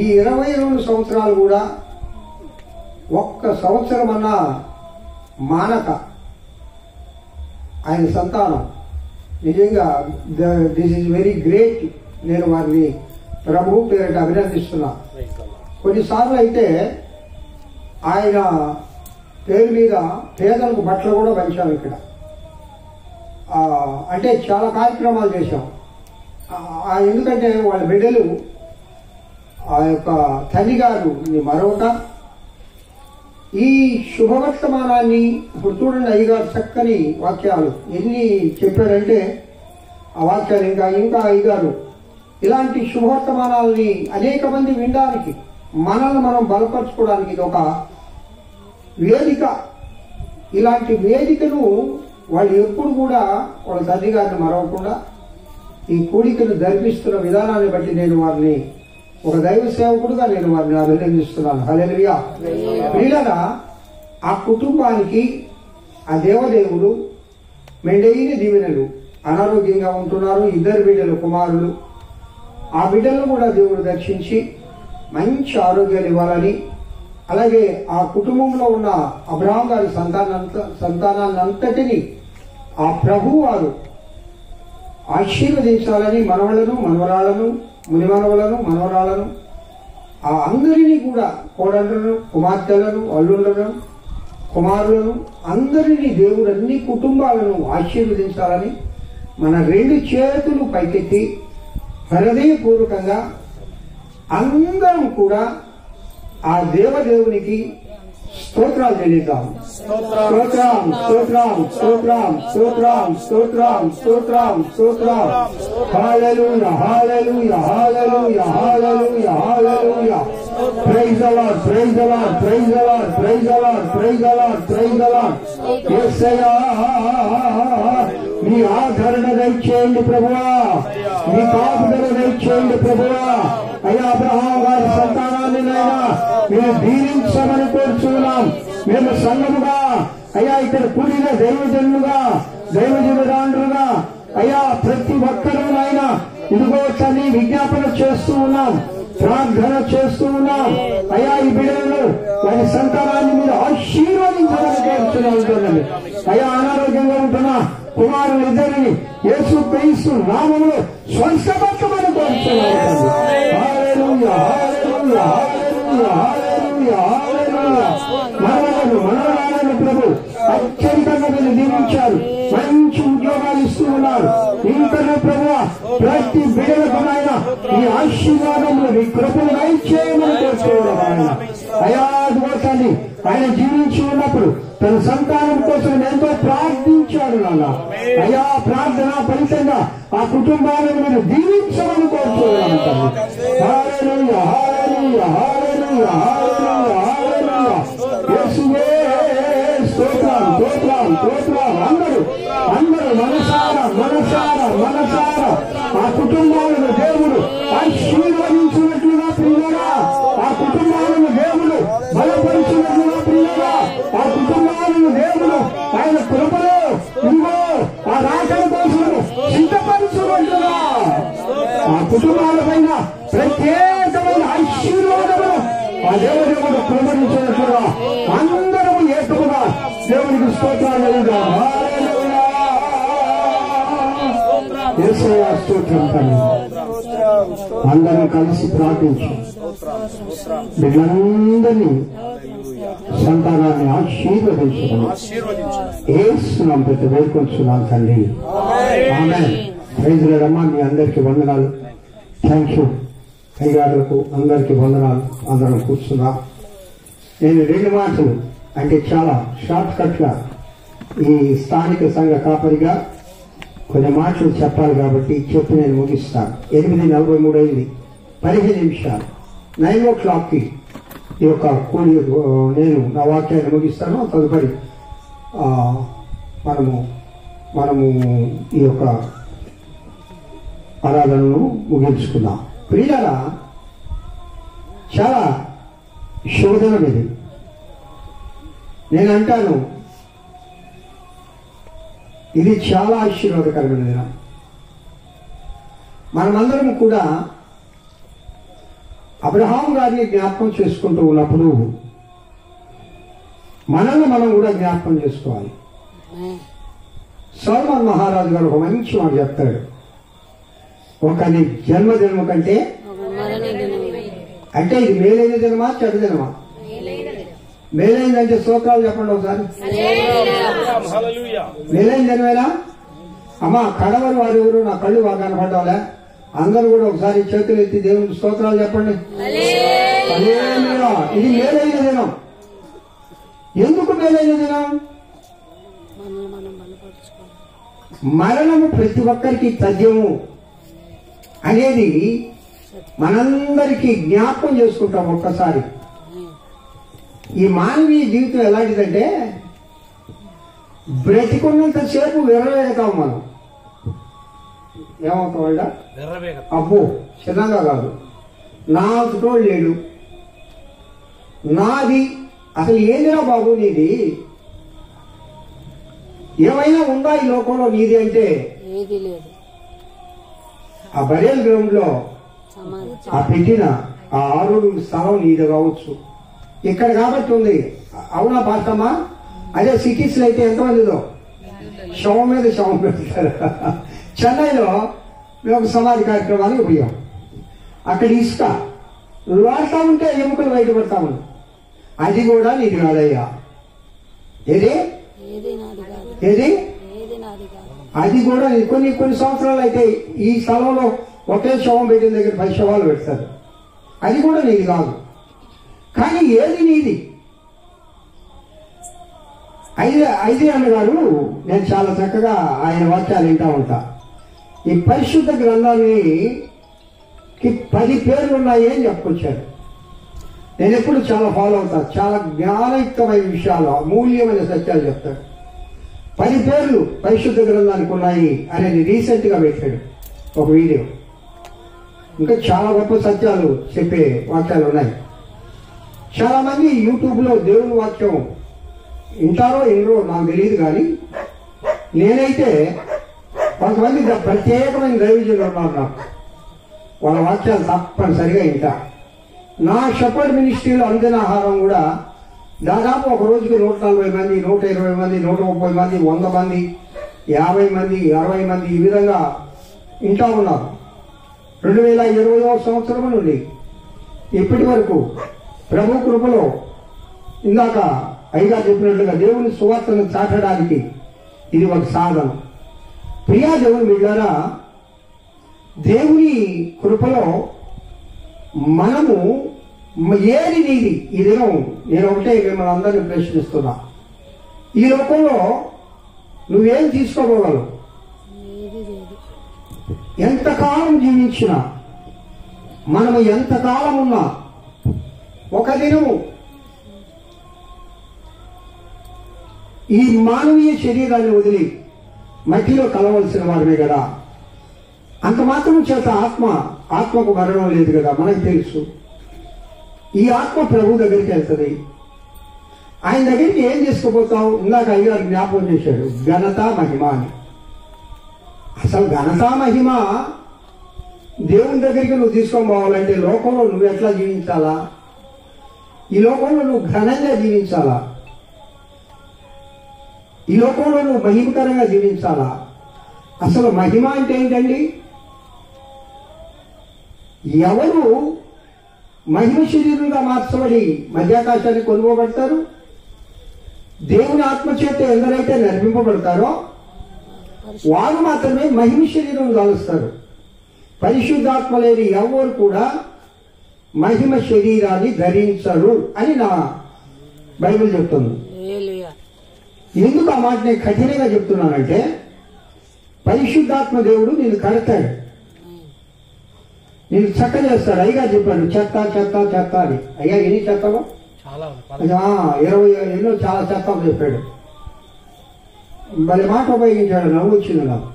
ఈ 22 సంవత్సరాలు కూడా ఒక్క సంవత్సరం అన్నా మానక ఆయన సంతానం నిజంగా దిస్ ఈజ్ వెరీ గ్రేట్. నేను వారిని ప్రభు పేరిట అభినందిస్తున్నా. కొన్నిసార్లు అయితే ఆయన పేరు మీద పేదలకు బట్టలు కూడా పంచాం ఇక్కడ. అంటే చాలా కార్యక్రమాలు చేశాం. ఎందుకంటే వాళ్ళ బిడ్డలు ఆ యొక్క తల్లి గారు మరొక ఈ శుభవర్తమానాన్ని ఇప్పుడు చూడండి. అయ్యగారు చక్కని వాక్యాలు ఎన్ని చెప్పారంటే ఆ వాక్యాలు ఇంకా అయ్యగారు ఇలాంటి శుభవర్తమానాలని అనేక మంది వినడానికి, మనల్ని మనం బలపరచుకోవడానికి ఇది ఒక వేదిక. ఇలాంటి వేదికను వాళ్ళు ఎప్పుడు కూడా వాళ్ళ తల్లి గారిని మరవకుండా ఈ కూడికను జరిపిస్తున్న విధానాన్ని బట్టి నేను వారిని ఒక దైవ సేవకుడుగా నేను వారిని అభినందిస్తున్నాను. హల్లెలూయా. ప్రియులారా, ఆ కుటుంబానికి ఆ దేవదేవుడు మెండైన దీవెనలు. అనారోగ్యంగా ఉంటున్నారు 2 బిడ్డలు, కుమారులు. ఆ బిడ్డలను కూడా దేవుడు దర్శించి మంచి ఆరోగ్యాలు ఇవ్వాలని, అలాగే ఆ కుటుంబంలో ఉన్న అబ్రహాం గారి సంతానాన్ని అంతటినీ ఆ ప్రభు వారు ఆశీర్వదించాలని మనవలను, మనవరాళ్లను, మునిమనవలను, మనవరాళ్లను, ఆ అందరినీ కూడా కోడళ్లను, కుమార్తెలను, అల్లుళ్లను, కుమారులను అందరినీ దేవుడు అన్ని కుటుంబాలను ఆశీర్వదించాలని మన 2 చేతులు పైకెత్తి హృదయపూర్వకంగా అందరం కూడా ఆ దేవదేవునికి స్తోత్రాలు చెల్లిద్దాం. స్తోత్రం, స్తోత్రం, స్తోత్రం, స్తోత్రం, స్తోత్రం, స్తోత్రం, స్తోత్రం. Hallelujah, hallelujah, hallelujah, hallelujah, hallelujah. Praise the Lord, praise the Lord, praise the Lord, praise the Lord, praise the Lord, praise the Lord. యేసయ్యా, మీ ఆదరణ దయచేయండి ప్రభువా, మీ కాపుదల దయచేయండి ప్రభువా. అయ్యా, అబ్రహాం గారి సంతానాన్ని నైనా మీరు దీవించమని కోరుచున్నాం. మేము సంఘముగా అయ్యా ఇక్కడ కూడిన దైవజనులుగా, దైవజనురాండ్రుగా అయ్యా ప్రతి ఒక్కరునైనా ఇదిగో తల్లి విజ్ఞాపన చేస్తూ ఉన్నాం, ప్రార్థన చేస్తూ ఉన్నాం. అయ్యా, ఈ బిడ్డలను వారి సంతానాన్ని మీరు ఆశీర్వదించాలని కోరుతున్నాం. అయ్యా, అనారోగ్యంగా ఉంటున్న కుమారులు 2 యేసు క్రీస్తు నామములో స్వస్థపరచమని కోరుతున్నాం. హల్లెలూయా, హల్లెలూయా, హల్లెలూయా, హల్లెలూయా, హల్లెలూయా. మనవలను, మనవరాలను ప్రభు అత్యంతంగా మీరు దీవించారు. మంచి మంచి ఉద్యోగాలు ఇస్తూ ఉన్నారు. ఇంకనూ ప్రభువా ప్రతి బిడ్డలకు ఆయన ఈ ఆశీర్వాదములు మీ కృపను దయచేయమని కోరుకోవడం ఆయన. అయా తండ్రి ఆయన జీవించి ఉన్నప్పుడు తన సంతానం కోసం ఎంతో ప్రార్థించాడు నాన్న. అయా ప్రార్థన ఫలితంగా ఆ కుటుంబాలను మీరు దీవించమని కోరుకోవడం తండ్రి. హల్లెలూయా, హల్లెలూయా, హల్లెలూయా, హల్లెలూయా, హల్లెలూయా. యేసువే స్తోత్రం, స్తోత్రం, స్తోత్రం. అందరూ మనసారా ఆ కుటుంబాలను దేవుడు ఆశీర్వదించినట్లుగా ప్రియులారా, ఆ కుటుంబాలను దేవుడు బలపరిచినట్లుగా ప్రియులారా, ఆ కుటుంబాలను దేవుడు ఆయన కృపలో ఇదిగో ఆ రాకడ కోసం సిద్ధపరిచినట్లుగా ఆ కుటుంబాల పైన ప్రత్యేకమైన ఆశీర్వాదము ఆ దేవుడు కూడా కుమరించినట్లుగా అందరము ఏకముగా దేవునికి స్తోత్రాలు. యేసయ్య స్తోత్రం తండ్రి. అందరం కలిసి ప్రార్థించి బిడ్డలందరినీ సంతానాన్ని ఆశీర్వదించమని యేసునామమున ప్రతి వేడుకొంచున్నాను తండ్రి. ఆమేన్. Praise Lord. అమ్మా మీ అందరికీ వందనాలు. Thank you. అయ్యగారులకు అందరికీ వందనాలు. అందరం కూర్చున్నా. నేను 2 మాటలు అంటే చాలా షార్ట్ కట్ గా ఈ స్థానిక సంఘ కాపరిగా కొన్ని మాటలు చెప్పాలి కాబట్టి చెప్పి నేను ముగిస్తాను. 8:43 అయింది. 15 నిమిషాలు 9 o'clock ఈ యొక్క కూలి నేను నా వాక్యాన్ని ముగిస్తాను. తదుపరి మనము ఈ యొక్క ఆరాధనను ముగించుకుందాం. ప్రియులారా, చాలా శోధన ఇది. నేను అంటాను ఇది చాలా ఆశీర్వాదకరమైన దినం. మనమందరం కూడా అబ్రహాం గారిని జ్ఞాపకం చేసుకుంటూ ఉన్నప్పుడు మనల్ని మనం కూడా జ్ఞాపకం చేసుకోవాలి. సొలొమోను మహారాజు గారు ఒక మంచి మాట చెప్తాడు. ఒకని జన్మదినము కంటే అంటే ఇది మేలైన దినమా చెడు దినమా? మేలైందంటే స్తోత్రాలు చెప్పండి ఒకసారి. మేలైన దినమేనా? అమ్మా కడవరు వారు ఎవరు నా కళ్ళు బాగా కనపడ్డాలే అందరూ కూడా ఒకసారి చేతులు ఎత్తి దేవునికి స్తోత్రాలు చెప్పండి. ఇది మేలైన దినం. ఎందుకు మేలైన దినం? మరణము ప్రతి ఒక్కరికి తథ్యము అనేది మనందరికీ జ్ఞాపకం చేసుకుంటాం ఒక్కసారి. ఈ మానవీయ జీవితం ఎలాంటిదంటే బ్రతికున్నంతసేపు విర్రవేగతాం మనం. ఏమవుతాం వాళ్ళ అబ్బో చిన్నగా కాదు, నాకు తోడు లేడు, నాది అసలు ఏదిరా బాబు నీది, ఏమైనా ఉందా ఈ లోకంలో నీది అంటే ఏది లేదు. ఆ బరియల్ గ్రౌండ్ లో ఆ పెట్టిన ఆ 6 స్థలం నీది కావచ్చు. ఇక్కడ కాబట్టి ఉంది. అవునా పాస్తమ్మా? అదే సిటీస్ లో అయితే ఎంతమందిదో శవం మీద శవం పెడతారు. చెన్నైలో మేము ఒక సమాధి కార్యక్రమానికి పోయాం. అక్కడ ఇసుక వాడుతూ ఉంటే ఎముకలు బయటపడతాము. అది కూడా నీది కాదయ్యా. ఏది ఏది అది కూడా కొన్ని సంవత్సరాలు అయితే ఈ స్థలంలో ఒకే శవం పెట్టిన దగ్గర 10 శవాలు పెడతారు. అది కూడా నీది కాదు. కానీ ఏది నీది? ఐదే అన్నగారు నేను చాలా చక్కగా ఆయన వాక్యాలు వింటా ఉంటా. ఈ పరిశుద్ధ గ్రంథానికి 10 పేర్లు ఉన్నాయి అని చెప్పుకొచ్చారు. నేను ఎప్పుడు చాలా ఫాలో అవుతా. చాలా జ్ఞానయుక్తమైన విషయాలు, అమూల్యమైన సత్యాలు చెప్తాడు. 10 పేర్లు పరిశుద్ధ గ్రంథానికి ఉన్నాయి అనేది రీసెంట్ గా పెట్టాడు ఒక వీడియో. ఇంకా చాలా గొప్ప సత్యాలు చెప్పే వాక్యాలు ఉన్నాయి. చాలా మంది యూట్యూబ్ లో దేవుని వాక్యం వింటారో ఎన్నో నాకు తెలియదు. కానీ నేనైతే కొంతమంది ప్రత్యేకమైన దైవజనులు ఉన్నారు నాకు. వాళ్ళ వాక్యాలు తప్పనిసరిగా వింటా. నా షెపర్డ్ మినిస్ట్రీలో అందిన ఆహారం కూడా దాదాపు ఒక రోజుకి 140 మంది, 120 మంది, 130 మంది, 100 మంది, 50 మంది, 60 మంది ఈ విధంగా వింటా ఉన్నారు. 2020వ సంవత్సరం నుండి ఇప్పటి వరకు ప్రభు కృపలో ఇందాక అయ్యగా చెప్పినట్లుగా దేవుని సువార్తను చాటడానికి ఇది ఒక సాధనం. ప్రియా దేవుని బిడ్డలారా, దేవుని కృపలో మనము ఏది నీది ఈ దినం నేను ఒకటే మిమ్మల్ని అందరినీ ప్రశ్నిస్తున్నా. ఈ లోకంలో నువ్వేం తీసుకోగలవు? ఎంతకాలం జీవించినా, మనము ఎంతకాలం ఉన్నా, ఒక దినము ఈ మానవీయ శరీరాన్ని వదిలి మట్టిలో కలవలసిన వారమే కదా. అంత మాత్రం చేత ఆత్మకు మరణం లేదు కదా, మనకు తెలుసు. ఈ ఆత్మ ప్రభు దగ్గరికి వెళ్తుంది. ఆయన దగ్గరికి ఏం చేసుకుపోతావు? ఇందాక అయ్యారు జ్ఞాపకం చేశాడు, ఘనత మహిమ అని. అసలు ఘనత మహిమ దేవుని దగ్గరికి నువ్వు తీసుకొని పోవాలంటే లోకంలో నువ్వు ఎట్లా జీవించాలా? ఈ లోకంలో నువ్వు ఘనంగా జీవించాలా? ఈ లోకంలో నువ్వు మహిమకరంగా జీవించాలా? అసలు మహిమ అంటే ఏంటండి? ఎవరు మహిమ శరీరంగా మార్చబడి మధ్యాకాశాన్ని కొనుగోబడతారు? దేవుని ఆత్మచేత ఎందరైతే నడిపింపబడతారో వారు మాత్రమే మహిమ శరీరం దాలుస్తారు. పరిశుద్ధాత్మ లేని ఎవరు కూడా మహిమ శరీరాన్ని ధరించరు అని నా బైబిల్ చెప్తుంది. ఎందుకు ఆ మాట నేను కఠినంగా చెప్తున్నానంటే, పరిశుద్ధాత్మ దేవుడు నేను కడతాడు, నేను చెక్క చేస్తాడు. అయ్యగా చెప్పాడు చెత్త చెత్త చెత్త అని. అయ్యా ఎన్ని చెత్తలో 20 ఎన్నో చాలా చెత్త చెప్పాడు. మరి మాట ఉపయోగించాడు, నవ్వు వచ్చింది నాకు.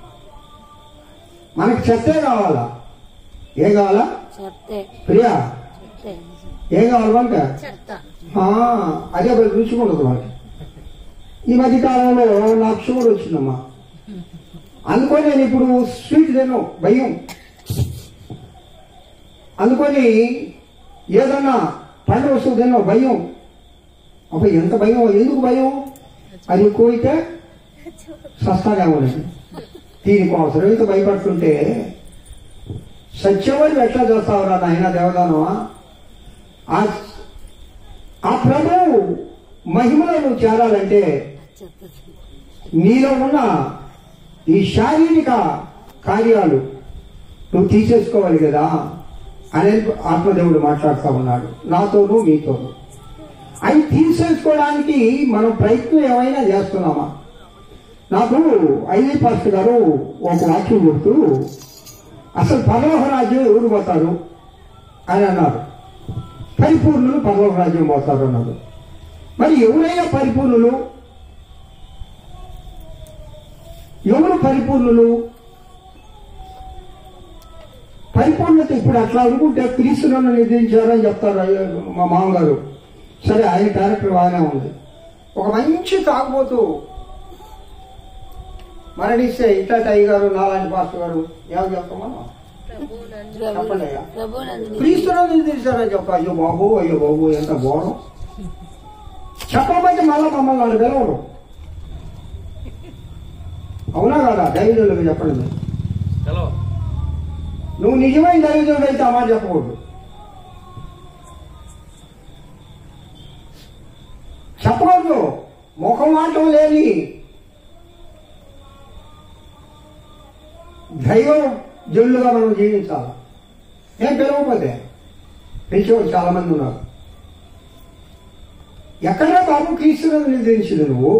మనకి చెత్తే కావాలా? ఏం కావాలా ప్రియా? ఏం కావాలంట? అదే రుచికుండదు మనకి. ఈ మధ్య కాలంలో నాకు షుగర్ వచ్చిందమ్మా, అందుకొని నేను ఇప్పుడు స్వీట్ తిన్నాను, భయం. అందుకొని ఏదన్నా పండు వస్తువు తిన్నావు, భయం. అప్పుడు ఎంత భయం? ఎందుకు భయం? అది ఎక్కువైతే సస్తాగా ఉండదు. దీనికోసం ఎంత భయపడుతుంటే సత్యవాడు ఎట్లా చేస్తావురా నాయన దేవదానమా? ఆ ప్రభు మహిమలో నువ్వు చేరాలంటే నీలో ఉన్న ఈ శారీరక కార్యాలు నువ్వు తీసేసుకోవాలి కదా అని ఆత్మదేవుడు మాట్లాడుతూ ఉన్నాడు నాతోనూ మీతోనూ. అవి తీసేసుకోవడానికి మనం ప్రయత్నం ఏమైనా చేస్తున్నామా? నాకు ఐజీ పాస్టర్ గారు ఒక వాక్యం చెబుతూ, అసలు పరలోక రాజ్యం ఎవరు పోతారు అని అన్నారు. పరిపూర్ణులు పరలోక రాజ్యం పోతారు అన్నారు. మరి ఎవరైనా పరిపూర్ణులు? ఎవరు పరిపూర్ణులు? పరిపూర్ణత ఇప్పుడు అట్లా అనుకుంటే క్రీస్తులను నిర్ణయించారని చెప్తారు మా మామగారు. సరే, ఆయన క్యారెక్టర్ బాగానే ఉంది. ఒక మంచి తాగుబోతూ మరణిస్తే ఇట్లా టై గారు నాలాంటి పాస్టర్ గారు ఏమని చెప్తామన్నా? చెప్పండి అయ్యా, క్రీస్తులను నిర్ణయించారని చెప్ప. అయ్యో బాబు ఎంత ఘోరం. చెప్పబట్టి మళ్ళా మమ్మల్ని వాళ్ళు పిలవరు. అవునా కాదా? దైవజనులకు చెప్పండి. నువ్వు నిజమైన దైవజనుడు అయితే ఆ మాట చెప్పకూడదు. చెప్పకూడదు. ముఖం మాటం లేని దైవం జనులుగా మనం జీవించాలి. ఏం పిలవకపోతే పిలిచేవాళ్ళు చాలా మంది ఉన్నారు. ఎక్కడా బాబు క్రీస్తులను నిర్ణయించింది నువ్వు?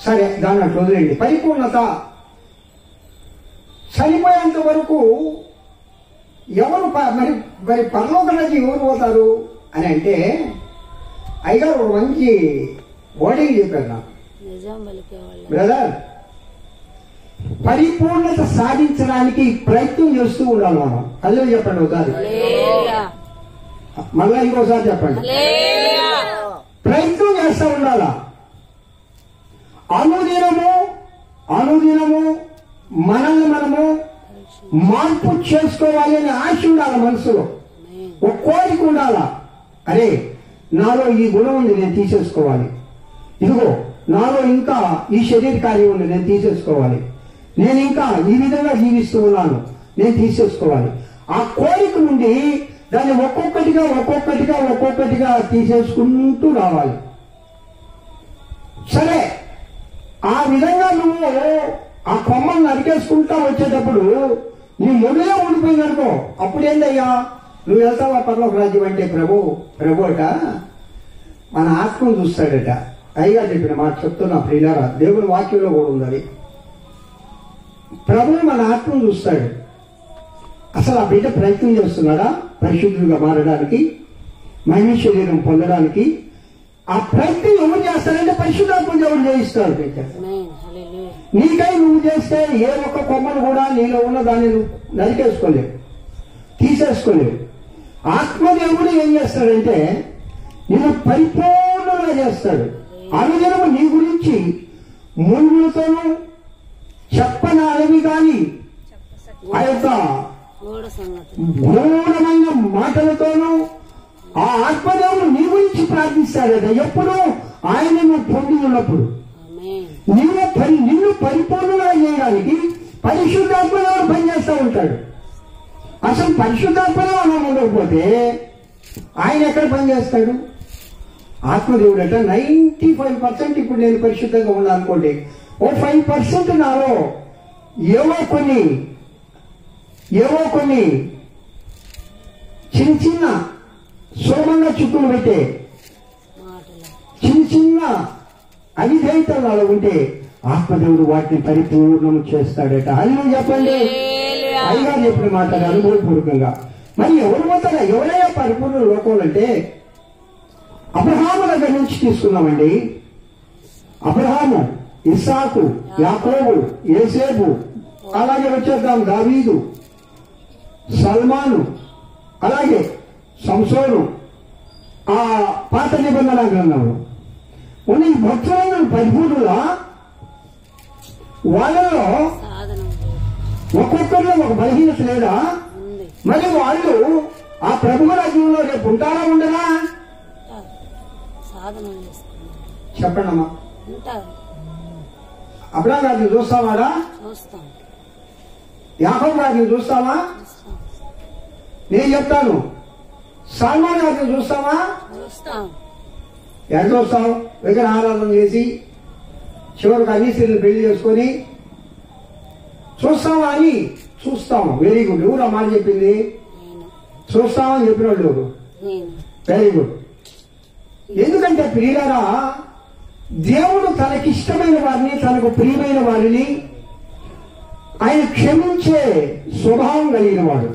సరే, దాన్ని అట్లా వదిలేండి. పరిపూర్ణత చనిపోయేంత వరకు ఎవరు మరి పరలోక రాజ్యం ఎవరు పోతారు అని అంటే, అయ్యగారు ఒక మంచి వర్డింగ్ చెప్పారు నాకు. బ్రదర్, పరిపూర్ణత సాధించడానికి ప్రయత్నం చేస్తూ ఉండాలి మనం. అదే చెప్పండి ఒకసారి, మళ్ళా ఇంకోసారి చెప్పండి. ప్రయత్నం చేస్తూ ఉండాలా. అనుదినము మనల్ని మనము మార్పు చేసుకోవాలి అనే ఆశ ఉండాలి మనసులో. ఒక కోరిక ఉండాలా. అరే, నాలో ఈ గుణం ఉంది, నేను తీసేసుకోవాలి. ఇదిగో నాలో ఇంకా ఈ శరీర కార్యం ఉంది, నేను తీసేసుకోవాలి. నేను ఇంకా ఈ విధంగా జీవిస్తూ ఉన్నాను, నేను తీసేసుకోవాలి. ఆ కోరిక నుండి దాన్ని ఒక్కొక్కటిగా తీసేసుకుంటూ రావాలి. సరే, ఆ విధంగా నువ్వు ఆ కొమ్మను నరికేసుకుంటా వచ్చేటప్పుడు నీ మొదలే ఉండిపోయిందనుకో, అప్పుడేందయ్యా నువ్వు వెళ్తావా పరలోక రాజ్యం అంటే, ప్రభు అట మన ఆత్మను చూస్తాడట. అయ్యగా చెప్పిన మాట చెప్తున్నా ప్రియులారా, దేవుని వాక్యంలో కూడా ఉండాలి. ప్రభు మన ఆత్మను చూస్తాడు. అసలు ఆ బిడ్డ ప్రయత్నం చేస్తున్నాడా పరిశుద్ధులుగా మారడానికి, మహిమ శరీరం పొందడానికి? ఆ ప్రయత్నం ఎవరు చేస్తారంటే పరిశుద్ధాత్మ దేవుడు చేయిస్తాడు. నీకై నువ్వు చేస్తే ఏ ఒక్క కొమ్మను కూడా నీలో ఉన్న దాన్ని నువ్వు నరికేసుకోలేవు, తీసేసుకోలేవు. ఆత్మదేవుడు ఏం చేస్తాడంటే నిన్ను పరిపూర్ణంగా చేస్తాడు. అనుదినము నీ గురించి మునుగులతోనూ చెప్పనాలవి కాని ఆ యొక్క గూఢమైన మాటలతోనూ ఆ ఆత్మదేవుడు నీ గురించి ప్రార్థిస్తాడట. ఎప్పుడు ఆయన నువ్వు పొంది ఉన్నప్పుడు నిన్ను పరిపూర్ణంగా చేయడానికి పరిశుద్ధాత్మదేవుడు పనిచేస్తూ ఉంటాడు. అసలు పరిశుద్ధాత్మలో మనం ఉండకపోతే ఆయన ఎక్కడ పనిచేస్తాడు? ఆత్మదేవుడు అంటే 95% ఇప్పుడు నేను పరిశుద్ధంగా ఉన్నానుకోండి, ఓ 5% నాలో ఏవో కొన్ని చిన్న చిన్న సులభంగా చుక్కులు పెట్టే చిన్న అవిధేయతలు నాలో ఉంటే ఆత్మదేవుడు వాటిని పరిపూర్ణం చేస్తాడట. అల్లు చెప్పండి. అయ్యగా చెప్పిన మాట అనుభవపూర్వకంగా. మరి ఎవరు పోతారా? ఎవరైనా పరిపూర్ణ లోకాలంటే అబ్రహాము దగ్గర నుంచి తీసుకున్నామండి. అబ్రహాము, ఇస్సాకు, యాకోబు, యోసేపు, అలాగే వచ్చేద్దాం దావీదు, సల్మాను, అలాగే సంసోను, ఆ పాత నిబంధన గ్రంథంలో ఉన్న ఈ భక్తులైన పరిపూర్ణుల వాళ్ళలో ఒక్కొక్కరిలో ఒక బలహీనత లేదా? మరి వాళ్ళు ఆ ప్రభు రాజ్యంలో రేపు ఉంటారా ఉండరా? చెప్పండమ్మా. అబ్రహాం గారిని చూస్తావాడా? యాకోబు గారిని చూస్తావా? నేను చెప్తాను. సల్మాన్ గారిని చూస్తావా? ఎక్కడ చూస్తావు? విగ్రహ ఆరాధన చేసి చివరికి అన్ని స్త్రీలు పెళ్లి చేసుకొని చూస్తావా అని చూస్తాము. Very good. ఎవరు ఆ మాట చెప్పింది? చూస్తామని చెప్పిన వాళ్ళు ఎవరు? Very good. ఎందుకంటే ప్రియులారా, దేవుడు తనకిష్టమైన వారిని, తనకు ప్రియమైన వారిని ఆయన క్షమించే స్వభావం కలిగిన వాడు.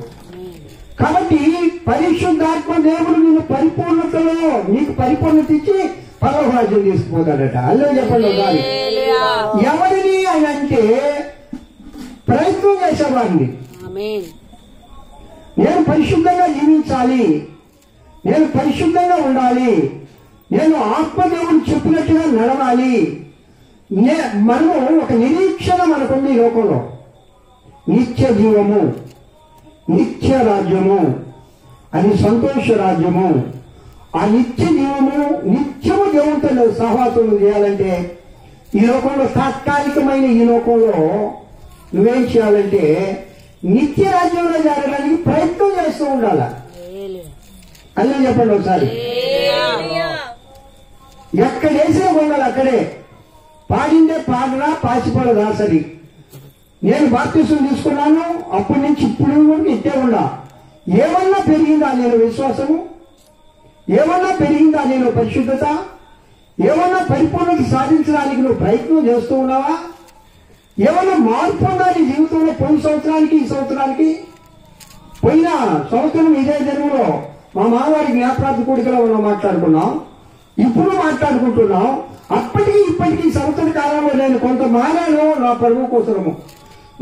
కాబట్టి పరిశుద్ధాత్మ దేవుడు నిన్ను పరిపూర్ణతలో నీకు పరిపూర్ణత ఇచ్చి పరలోక రాజ్యం తీసుకుపోతాడట. అల్లో చెప్పండి ఒకసారి. ఎవరిని ఆయన అంటే ప్రయత్నం చేసేవాడిని. నేను పరిశుద్ధంగా జీవించాలి, నేను పరిశుద్ధంగా ఉండాలి, నేను ఆత్మదేవుడు చెప్పినట్టుగా నడవాలి. మనము ఒక నిరీక్షణ మనకుంది ఈ లోకంలో, నిత్య జీవము, నిత్య రాజ్యము, అది సంతోష రాజ్యము. ఆ నిత్య జీవము, నిత్యము దేవునితో సహవాసం చేయాలంటే ఈ లోకంలో తాత్కాలికమైన ఈ లోకంలో నువ్వేం చేయాలంటే నిత్య రాజ్యంలో జరగడానికి ప్రయత్నం చేస్తూ ఉండాలా. అదే చెప్పండి ఒకసారి. ఎక్కడ వేసిన కొండలు అక్కడే, పాడిందే పాడరా, పాచిపడదా సరి. నేను బాప్తిసం తీసుకున్నాను, అప్పటి నుంచి ఇప్పుడు కూడా ఇట్టే ఉండా. ఏమన్నా పెరిగిందా నేను విశ్వాసము? ఏమన్నా పెరిగిందా నేను పరిశుద్ధత? ఏమన్నా పరిపూర్ణత సాధించడానికి నువ్వు ప్రయత్నం చేస్తూ ఉన్నావా? ఏమన్నా మార్పు ఉందా నీ జీవితంలో? పోయిన సంవత్సరానికి ఈ సంవత్సరానికి, పోయిన సంవత్సరం ఇదే జన్మలో మా మామవారి జ్ఞాపకార్థ కూడికలో మనం మాట్లాడుకున్నాం, ఇప్పుడు మాట్లాడుకుంటున్నాం. అప్పటికి ఇప్పటికీ సంవత్సర కాలంలో నేను కొంత మారాను. నా పరువు కోసము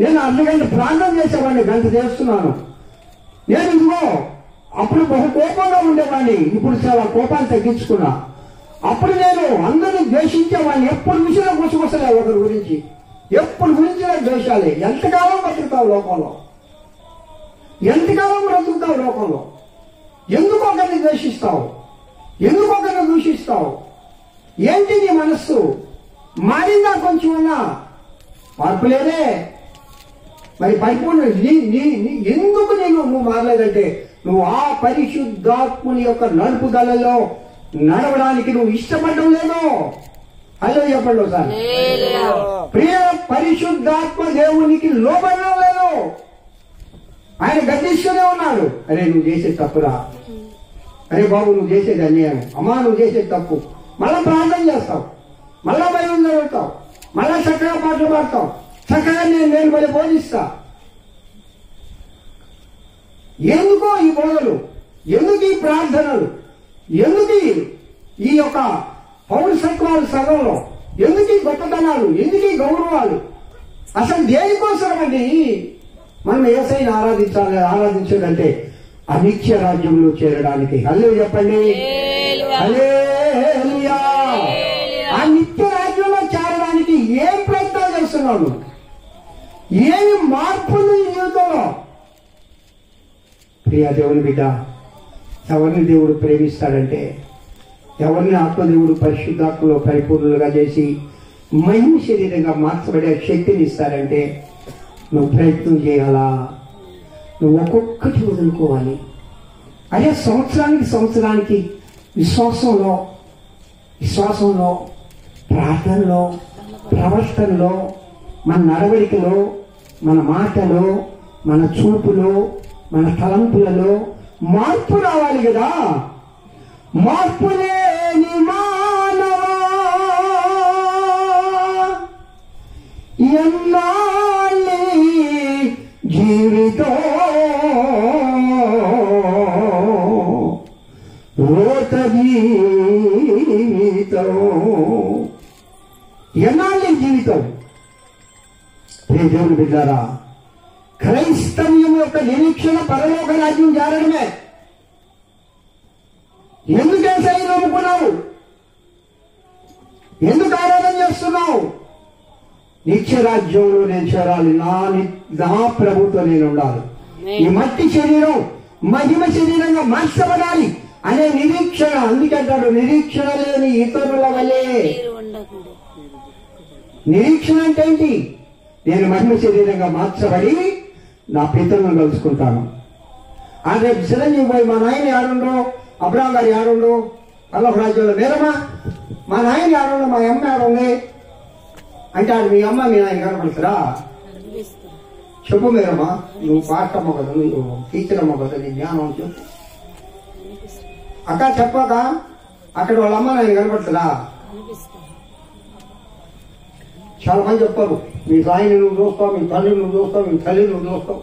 నేను అర్ధగంట ప్రార్థన చేసేవాడిని, గంట చేస్తున్నాను. నేను ఇదిగో అప్పుడు బహు కోపంగా ఉండేవాడిని, ఇప్పుడు చాలా కోపాన్ని తగ్గించుకున్నా. అప్పుడు నేను అందరినీ ద్వేషించేవాడిని. ఎప్పుడు విషయంలో గుసగుసలే ఒకరి గురించి, ఎప్పుడు గురించి ద్వేషాలే. ఎంతకాలం బతుకుతావు లోకంలో? ఎంతకాలం బ్రతుకుతావు లోకంలో? ఎందుకు ఒకరిని ద్వేషిస్తావు? ఎందుకు ఒకరిని దూషిస్తావు? ఏంటి నీ మనస్సు మారిందా? కొంచెం ఉన్నా మార్పు లేదే. మరి పరిపూర్ణ ఎందుకు నువ్వు మారలేదంటే నువ్వు ఆ పరిశుద్ధాత్ముని యొక్క నడుపుదలలో నడవడానికి నువ్వు ఇష్టపడడం లేదు. అలా చెప్పండి ఒకసారి. ప్రియ పరిశుద్ధాత్మ దేవునికి లోబడడం లేదు. ఆయన గద్దిస్తూనే ఉన్నాడు. అరే నువ్వు చేసేది తప్పురా, అరే బాబు నువ్వు చేసేది అన్యాయం, అమ్మా నువ్వు చేసేది తప్పు. మళ్ళా ప్రార్థన చేస్తావు, మళ్ళా బైబిల్ చదువుతావు, మళ్ళా చక్కగా పాటలు పాడతావు, చక్కగా నేను మళ్ళీ బోధిస్తా. ఎందుకో ఈ బోధలు, ఎందుకు ఈ ప్రార్థనలు, ఎందుకు ఈ యొక్క పౌరసత్వాలు సగంలో, ఎందుకు ఈ గొప్పతనాలు, ఎందుకు ఈ గౌరవాలు? అసలు దేనికోసమండి మనం యేసయ్యను ఆరాధించాలంటే అనిత్య రాజ్యంలో చేరడానికి. హల్లెలూయా చెప్పండి, హల్లెలూయా. ఆ నిత్య రాజ్యంలో చేరడానికి ఏం ప్రయత్నాలు చేస్తున్నావు? ఏమి మార్పు ఉంది ఈ జీవితంలో? ప్రియా దేవుని బిడ్డ, ఎవరిని దేవుడు ప్రేమిస్తాడంటే, ఎవరిని ఆత్మదేవుడు పరిశుద్ధాత్మలో పరిపూర్ణులుగా చేసి మహిమ శరీరంగా మార్చబడే శక్తిని ఇస్తాడంటే నువ్వు ప్రయత్నం చేయాలా? నువ్వు ఒక్కొక్కటి వదులుకోవాలి. అదే సంవత్సరానికి విశ్వాసంలో ప్రార్థనలో, ప్రవర్తనలో, మన నడవడికలో, మన మాటలో, మన చూపులో, మన తలంపులలో మార్పు రావాలి కదా. మార్పు లేని మానవా ఎన్నాళ్ళి జీవితం రోత జీవితం, ఎన్నాళ్ళి జీవితం. దేవుని బిడ్డారా, క్రైస్తవ్యం యొక్క నిరీక్షణ పరలోక రాజ్యం చేరడమే. ఎందుకు యేసయ్యను నమ్ముకున్నావు? ఎందుకు ఆరాధన చేస్తున్నావు? నిత్య రాజ్యంలో నేను చేరాలి, నా ప్రభుతో నేను ఉండాలి, ఈ మట్టి శరీరం మహిమ శరీరంగా మార్చబడాలి అనే నిరీక్షణ. అందుకంటాడు నిరీక్షణ లేని ఇతరుల వల్లే. నిరీక్షణ అంటే ఏంటి? నేను మహిమ శరీరంగా మార్చబడి నా పితరులను కలుసుకుంటాను. రేపు చిరంజీవి పోయి మా నాయన ఆడుండో, అబ్రాహం గారి ఆడుండో, అల్లహ రాజ్యంలో మేరమా మా నాయన ఆడుండో, మా అమ్మ ఆడుంది అంటే మీ అమ్మ మీ నాయన కనపడతారా? చెప్పు మేరమ్మా, నువ్వు పాటమ్మ కదా, నువ్వు టీచర్ అమ్మ కదా, నీ జ్ఞానం చెప్పు. అక్క చెప్పాక అక్కడ వాళ్ళ అమ్మ నాయన కనపడతారా? చాలా మంది చెప్తారు మీ సాయిని నువ్వు చూస్తావు, మీ తల్లిని నువ్వు చూస్తావు, మీ తల్లిని నువ్వు చూస్తావు.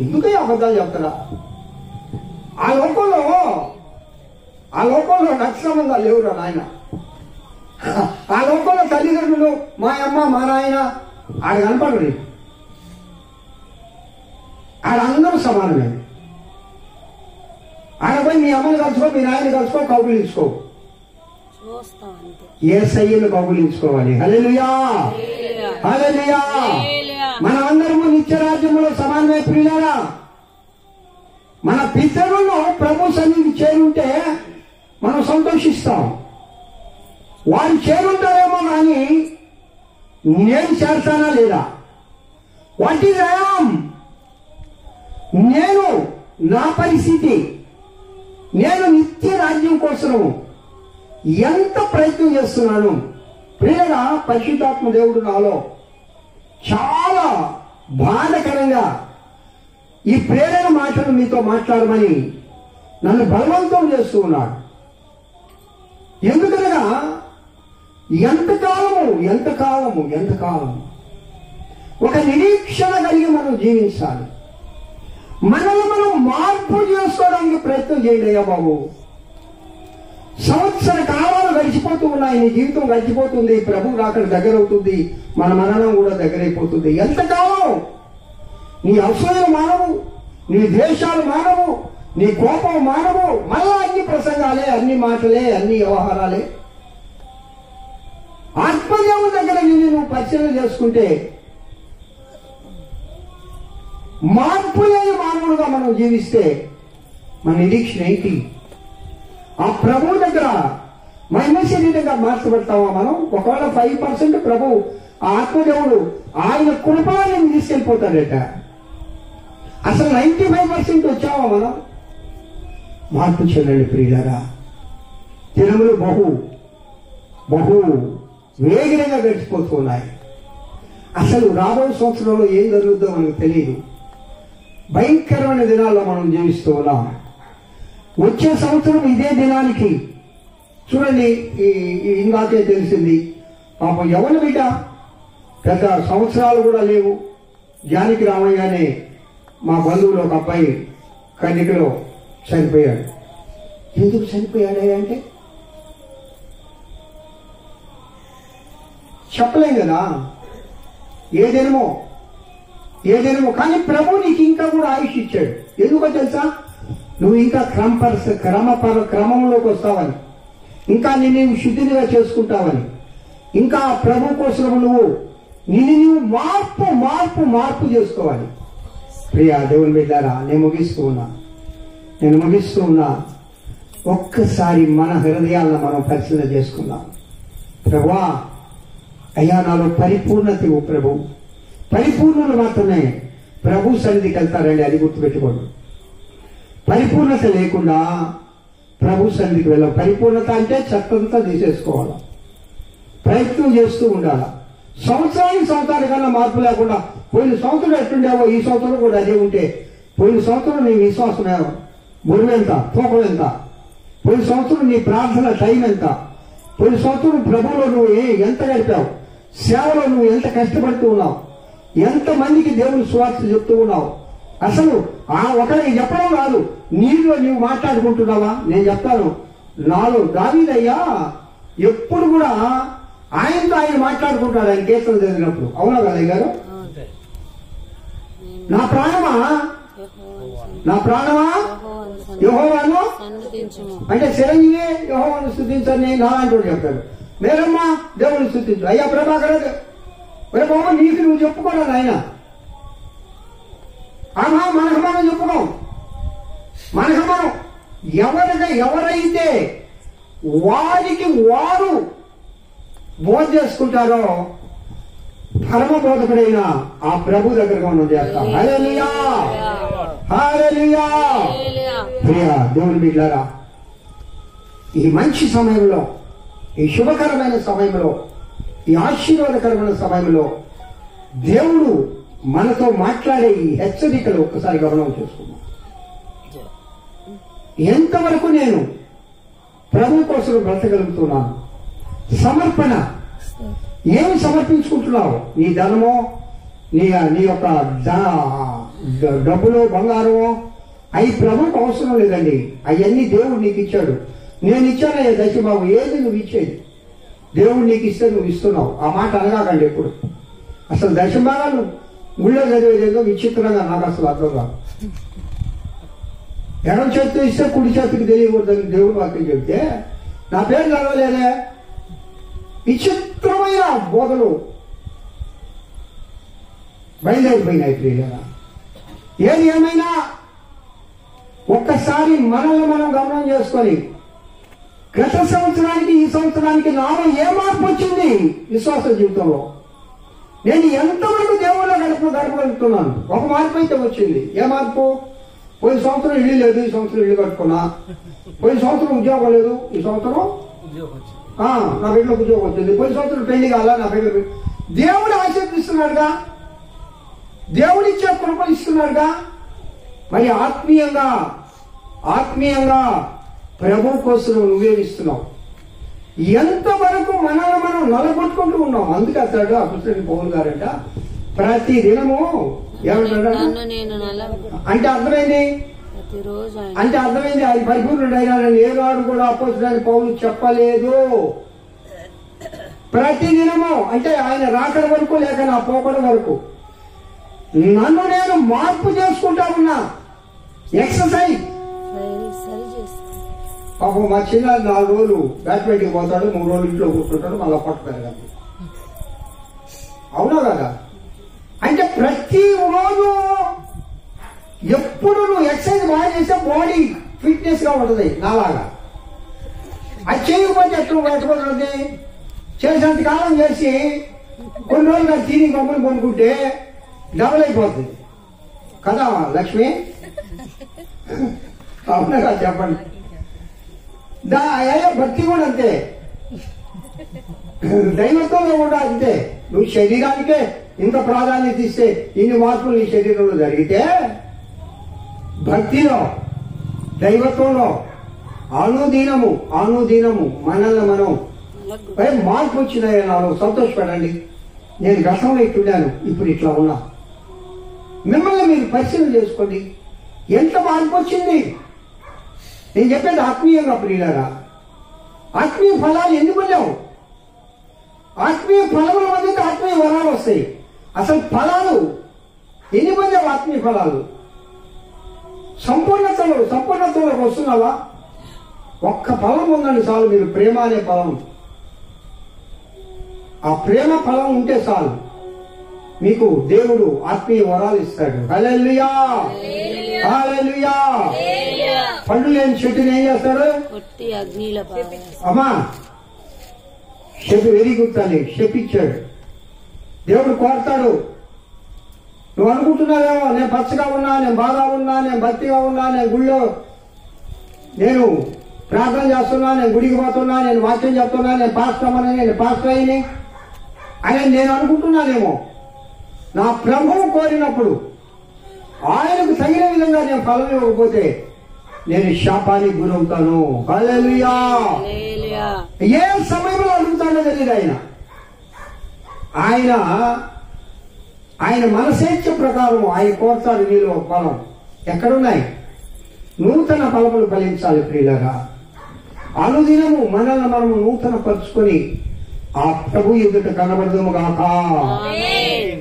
ఎందుకే అబద్ధాలు చెప్తారా? ఆ లోకంలో రక్త సంబంధాలు లేవురా నాయన. ఆ లోకంలో తల్లిదండ్రులు మా అమ్మ మా నాయన ఆడ కనపడరు. ఆడందరూ సమానమే. ఆడ పోయి మీ అమ్మని కలుసుకో, మీ నాయన కలుసుకో, కౌగులించుకో. యేసయ్యను కౌగులించుకోవాలి. హల్లెలూయా, హల్లెలూయా. మన అందరము నిత్యరాజ్యంలో సమానమే ప్రియులారా. మన పితరులను ప్రభు సన్నిధికి చేరుంటే మనం సంతోషిస్తాం. వారు చేరుంటారేమో కానీ నేను చేరతానా లేదా? What is I am? నేను నా పరిస్థితి, నేను నిత్య రాజ్యం కోసం ఎంత ప్రయత్నం చేస్తున్నాను? ప్రియగా పరిశుద్ధాత్మ దేవుడు నాలో చాలా బాధకరంగా ఈ ప్రేరణ మాటలు మీతో మాట్లాడమని నన్ను బలవంతం చేస్తూ ఉన్నాడు. ఎందుకనగా ఎంతకాలము ఒక నిరీక్షణ కలిగి మనం జీవించాలి. మనల్ని మనం మార్పు చేసుకోవడానికి ప్రయత్నం చేయలేయా బాబు. సంవత్సర కాలాలు గడిచిపోతూ ఉన్నాయి, నీ జీవితం గడిచిపోతుంది, ప్రభు రాకడ దగ్గర అవుతుంది, మన మరణం కూడా దగ్గరైపోతుంది. ఎంతకాలం నీ అసూయలు మానవు, నీ ద్వేషాలు మానవు, నీ కోపం మానవు, మళ్ళా అన్ని ప్రసంగాలే, అన్ని మాటలే, అన్ని వ్యవహారాలే. ఆత్మదేవుని దగ్గర నువ్వు పరిశీలన చేసుకుంటే మార్పు లేని మానవుడుగా మనం జీవిస్తే మన నిరీక్షణ ఏంటి? ఆ ప్రభు దగ్గర మహిమ శరీరంగా మార్చబడతావా మనం? ఒకవేళ 5% ప్రభు ఆ ఆత్మదేవుడు ఆయన కృపని తీసుకెళ్ళిపోతాడట. అసలు 95% వచ్చావా మనం? మార్పు చెందండి ప్రియులారా. దినములు బహు వేగంగా గడిచిపోతున్నాయి. అసలు రాబోయే సంవత్సరంలో ఏం జరుగుతుందో మనకు తెలియదు. భయంకరమైన దినాల్లో మనం జీవిస్తూ ఉన్నాం. వచ్చే సంవత్సరం ఇదే దినానికి చూడండి, ఇందాకే తెలిసింది పాపం ఎవరి బిడ్డ పెద్ద సంవత్సరాలు కూడా లేవు. జానికి రామయ్యనే మా బంధువులు ఒక అబ్బాయి కన్నికలో చనిపోయాడు. ఎందుకు చనిపోయాడు అంటే చెప్పలేం కదా, ఏదేనమో కానీ ప్రభు నీకు ఇంకా కూడా ఆయుష్ ఇచ్చాడు. ఎందుకో తెలుసా? నువ్వు ఇంకా క్రమంలోకి వస్తావని, ఇంకా నిన్ను శుద్ధిగా చేసుకుంటావని, ఇంకా ప్రభు కోసం నువ్వు నిన్ను మార్పు చేసుకోవాలి. ప్రియా దేవుని బిడ్డారా, నేను ముగిస్తూ ఉన్నా. ఒక్కసారి మన హృదయాలను మనం పరిశీలన చేసుకుందాం. ప్రభువా, అయ్యా నాలో పరిపూర్ణత ఇవ్వు ప్రభు. పరిపూర్ణులు మాత్రమే ప్రభు సన్నిధికి వెళ్తారండి, అది గుర్తుపెట్టుకోండి. పరిపూర్ణత లేకుండా ప్రభు సన్నిధికి వెళ్ళాం. పరిపూర్ణత అంటే చెత్తంతా తీసేసుకోవాలి, ప్రయత్నం చేస్తూ ఉండాలి. సంవత్సరానికన్నా మార్పు లేకుండా పోయిన సంవత్సరం ఎట్టుండేవో ఈ సంవత్సరం కూడా అదే ఉంటే, పోయిన సంవత్సరం నీ విశ్వాసం బరువు ఎంత, తూకం ఎంత, పోయిన సంవత్సరం నీ ప్రార్థన టైం ఎంత, పోయిన సంవత్సరం ప్రభువులో నువ్వు ఎంత గడిపావు, సేవలో నువ్వు ఎంత కష్టపడుతూ ఉన్నావు, ఎంతమందికి దేవుని సువార్త చెప్తూ ఉన్నావు. అసలు ఒకరికి చెప్పడం కాదు, నీలో నువ్వు మాట్లాడుకుంటున్నావా? నేను చెప్తాను, నాలో దావీదయ్యా ఎప్పుడు కూడా ఆయనతో ఆయన మాట్లాడుకుంటాడు. ఆయన కేసులు జరిగినప్పుడు, అవునా కదా గారు? నా ప్రాణమా యెహోవాను అంటే చిరంజీవి యెహోవాను స్తుతించని నాలాంటి చెప్తాడు. మేరమ్మా దేవుని స్తుతించు. అయ్యా ప్రభాకర్ బాబా నీకు నువ్వు చెప్పుకోరా ఆయన. మనకు మనం చెప్పుకోం. ఎవరైతే వారికి వారు బోధ చేసుకుంటారో పరమ బోధకుడైన ఆ ప్రభు దగ్గరగా మనం చేస్తాం. హల్లెలూయా, హల్లెలూయా. ప్రియా దేవుని బిడ్డలారా, ఈ మంచి సమయంలో, ఈ శుభకరమైన సమయంలో, ఈ ఆశీర్వాదకరమైన సమయంలో దేవుడు మనతో మాట్లాడే ఈ హెచ్చరికలు ఒక్కసారి గమనం చేసుకున్నాం. ఎంతవరకు నేను ప్రభు కోసం బ్రతకగలుగుతున్నాను? సమర్పణ. ఏమి సమర్పించుకుంటున్నావు? నీ ధనమో, నీ యొక్క డబ్బులో, బంగారమో, అవి ప్రభుకు అవసరం లేదండి. అవన్నీ దేవుడు నీకు ఇచ్చాడు. నేను ఇచ్చానయ్యా దశబాబు, ఏది నువ్వు ఇచ్చేది? దేవుడు నీకు ఇస్తే నువ్వు ఇస్తున్నావు. ఆ మాట అనగాకండి ఎప్పుడు. అసలు దశభాగాలు ఊళ్ళో చదివేదేదో విచిత్రంగా నాకు అసలు అర్థం కాదు. ఎడం చేతితో ఇస్తే కుడి చేతికి తెలియకూడదని దేవుడు వాక్యం చెప్తే నా పేరు చదవలేదే. విచిత్రమైన బోధలు బయలుదేరిపోయినాయి ప్రియులారా. ఏది ఏమైనా ఒక్కసారి మనల్ని మనం గమనం చేసుకొని, గత సంవత్సరానికి ఈ సంవత్సరానికి నాలో ఏ మార్పు వచ్చింది విశ్వాస జీవితంలో? నేను ఎంతవరకు దేవుళ్ళ గడపగలుగుతున్నాను? ఒక మార్పు అయితే వచ్చింది. ఏ మార్పు? పోయిన సంవత్సరం ఇల్లు లేదు, ఈ సంవత్సరం ఇల్లు కట్టుకున్నా. పోయిన సంవత్సరం ఉద్యోగం లేదు, ఈ సంవత్సరం నా బిడ్డలకు ఉద్యోగం వచ్చింది. పోయిన సంవత్సరం పెళ్లి కాల, నా బిడ్డలకు. దేవుడు ఆశీర్దిస్తున్నాడుగా, దేవుడిచ్చే కృపలు ఇస్తున్నాడుగా. మరి ఆత్మీయంగా ప్రభు కోసం నువ్వే ఇస్తున్నావు. ఎంతవరకు మనల్ని మనం నలగొట్టుకుంటూ ఉన్నాం. అందుకే అతడు అపుస్తలుడైన పౌలు గారంట ప్రతి దినము ఏమంటాడు అంటే అర్థమైంది, ఆయన పరిపూర్ణుడు అయినాడని ఏనాడు కూడా అపుస్తలుడైన పౌలు చెప్పలేదు. ప్రతి దినము అంటే ఆయన రాకడ వరకు లేక నా పోకడ వరకు నన్ను నేను మార్పు చేసుకుంటా ఉన్నా. ఎక్సర్సైజ్. పాపం మా చిన్న 4 రోజులు బ్యాడ్మింటన్కి పోతాడు, 3 రోజులు ఇంట్లో కూర్చుంటాడు, మళ్ళీ పట్టు పెరగాలి. అవునా కదా? అంటే ప్రతి రోజు ఎప్పుడు నువ్వు ఎక్సర్సైజ్ బాగా చేస్తే బాడీ ఫిట్నెస్ గా ఉంటుంది నాలాగా. అది చేయకపోతే ఎట్టుకుంటుంది. చేసినంత కాలం చేసి కొన్ని రోజులు తిని గమ్ములు కొనుక్కుంటే డబుల్ అయిపోతుంది కదా లక్ష్మి? అవునా కదా? చెప్పండి. భక్తి కూడా అంతే, దైవత్వంలో కూడా అంతే. నువ్వు శరీరానికే ఇంత ప్రాధాన్యత ఇస్తే ఇన్ని మార్పులు నీ శరీరంలో జరిగితే భక్తిలో దైవత్వంలో అనుదినము మనల్ని మనం మార్పు వచ్చినాయి నాలో సంతోషపడండి. నేను గతంలో ఇట్లున్నాను, ఇప్పుడు ఇట్లా ఉన్నా. మిమ్మల్ని మీరు పరిశీలన చేసుకోండి, ఎంత మార్పు వచ్చింది. నేను చెప్పేది ఆత్మీయంగా ప్రియులారా. ఆత్మీయ ఫలాలు ఎందుకు వెళ్ళావు? ఆత్మీయ ఫలముల మధ్య ఆత్మీయ వరాలు వస్తాయి. అసలు ఫలాలు ఎన్ని పొందావు? ఆత్మీయ ఫలాలు సంపూర్ణతలోకి వస్తున్నావా? ఒక్క ఫలం ఉందండి చాలు. మీరు ప్రేమ అనే ఫలం, ఆ ప్రేమ ఫలం ఉంటే చాలు, మీకు దేవుడు ఆత్మీయ వరాలు ఇస్తాడు. హల్లెలూయా, హల్లెలూయా. పండు లేని చెట్టుని ఏం చేస్తాడు? అమ్మా వెరీ గుడ్ తల్లి, చెప్పించాడు. దేవుడు కోరతాడు. నువ్వు అనుకుంటున్నావేమో నేను పచ్చగా ఉన్నా, నేను బాగా ఉన్నా, నేను భక్తిగా ఉన్నా, నేను గుళ్ళో నేను ప్రార్థన చేస్తున్నా, నేను గుడికి పోతున్నా, నేను వాక్యం చెప్తున్నా, నేను పాస్టర్ అయిని అని నేను అనుకుంటున్నానేమో. నా ప్రభువు కోరినప్పుడు ఆయనకు తగిన విధంగా నేను ఫలం ఇవ్వకపోతే నేను శాపానికి గురవుతాను. హల్లెలూయా. ఏ సమయంలో అడుగుతాడో తెలియదు ఆయన మనసేచ్ఛ ప్రకారం ఆయన కోరుతాడు. నీలో ఫలం ఎక్కడున్నాయి? నూతన ఫలములు ఫలించాలి ప్రియులారా. అనుదినము మనల్ని మనము నూతన పరుచుకొని ఆ ప్రభు ఎదుట కనబడదుము గాక,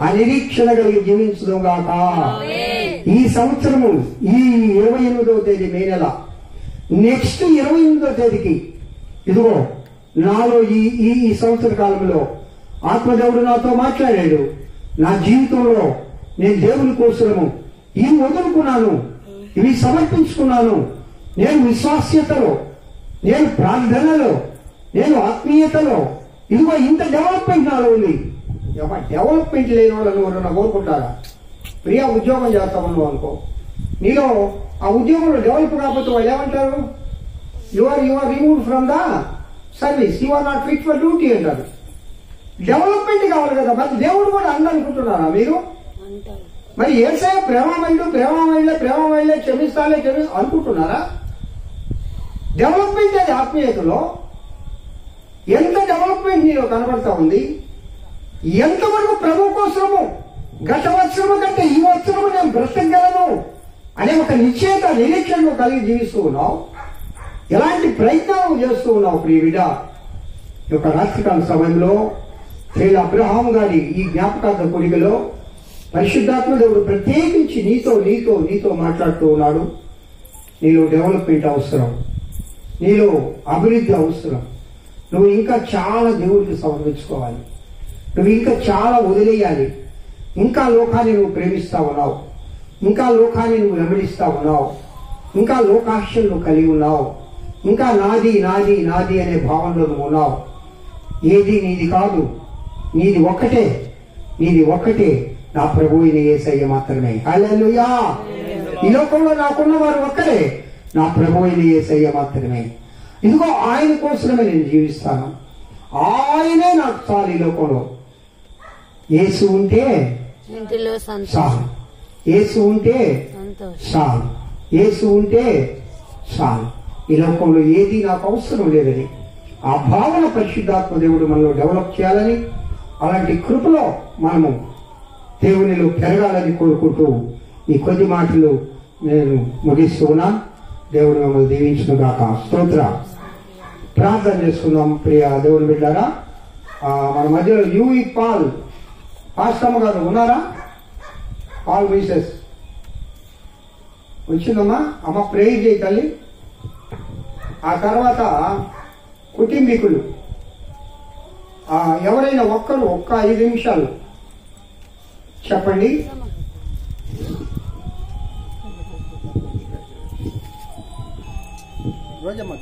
ఆ నిరీక్షణ కలిగి జీవించదు గాక. ఈ సంవత్సరము ఈ 28వ తేదీ మే నెల, నెక్స్ట్ 28వ తేదీకి ఇదిగో నాలో ఈ సంవత్సర కాలంలో ఆత్మదేవుడు నాతో మాట్లాడాడు. నా జీవితంలో నేను దేవుని కోసము ఇవి వదులుకున్నాను, ఇవి సమర్పించుకున్నాను. నేను విశ్వాస్యతలో, నేను ప్రార్థనలో, నేను ఆత్మీయతలో ఇదిగో ఇంత డెవలప్మెంట్ నాలో ఉంది. డెవలప్మెంట్ లేని వాళ్ళని ఎవరన్నా కోరుకుంటారా? ప్రియా ఉద్యోగం చేస్తామన్నావు అనుకో, నీలో ఆ ఉద్యోగంలో డెవలప్ కాకపోతే వాళ్ళు ఏమంటారు? You are removed from the service, you are not fit for duty అంటారు. డెవలప్మెంట్ కావాలి కదా. మరి దేవుడు కూడా అందనుకుంటున్నారా మీరు? మరి ఏసే ప్రేమమైలే క్షమిస్తాలే అనుకుంటున్నారా? డెవలప్మెంట్ అది ఆత్మీయతలో ఎంత డెవలప్మెంట్ నీలో కనబడతా ఉంది. ఎంతవరకు ప్రభు కోసము గత వత్సరము కంటే ఈ వత్సరము నేను బ్రతకగలను అనే ఒక నిరీక్షణను కలిగి జీవిస్తూ ఉన్నావు. ఎలాంటి ప్రయత్నాలు చేస్తూ ఉన్నావు ప్రియవిడ? ఈ యొక్క రాత్రికాల సమయంలో అబ్రహాం గారి ఈ జ్ఞాపకార్థ కొలికలో పరిశుద్ధాత్మ దేవుడు ప్రత్యేకించి నీతో మాట్లాడుతూ ఉన్నాడు. నీలో డెవలప్మెంట్ అవసరం, నీలో అభివృద్ధి అవసరం. నువ్వు ఇంకా చాలా దేవుడికి సమర్పించుకోవాలి, నువ్వు ఇంకా చాలా వదిలేయాలి. ఇంకా లోకాన్ని నువ్వు ప్రేమిస్తా ఉన్నావు, ఇంకా లోకాన్ని నువ్వు వెంబడిస్తా ఉన్నావు, ఇంకా లోకాశలు నువ్వు కలిగి ఉన్నావు, ఇంకా నాది నాది నాది అనే భావనలో నువ్వు ఉన్నావు. ఏది నీది కాదు, నీది ఒక్కటే నా ప్రభువు యేసయ్య మాత్రమే. హల్లెలూయా. ఈ లోకంలో నాకున్న వారు ఒక్కడే, నా ప్రభువు యేసయ్య మాత్రమే. ఇదిగో ఆయన కోసమే నేను జీవిస్తాను, ఆయనే నాకు చాలు. ఈ లోకంలో యేసు ఉంటే చాలు, యేసు ఉంటే చాలు, యేసు ఉంటే చాలు. ఈ లోకంలో ఏది నాకు అవసరం లేదని ఆ భావన పరిశుద్ధాత్మ దేవుడు మనలో డెవలప్ చేయాలని, అలాంటి కృపలో మనము దేవునిలో పెరగాలని కోరుకుంటూ ఈ కొద్ది మాటలు నేను ముగిస్తున్నా. దేవుడు మిమ్మల్ని దీవించును గాక. స్తోత్ర. ప్రార్థన చేసుకుందాం ప్రియ దేవుని బిడ్డారా. మన మధ్యలో యూవి పాల్ పాస్టమ్మ గారు ఉన్నారా? పాల్ మిసెస్ వచ్చిందమ్మా. అమ్మ ప్రేయర్ చేయి తల్లి. ఆ తర్వాత కుటుంబీకులు ఎవరైనా ఒక్క 5 నిమిషాలు చెప్పండి. రోజమ్మ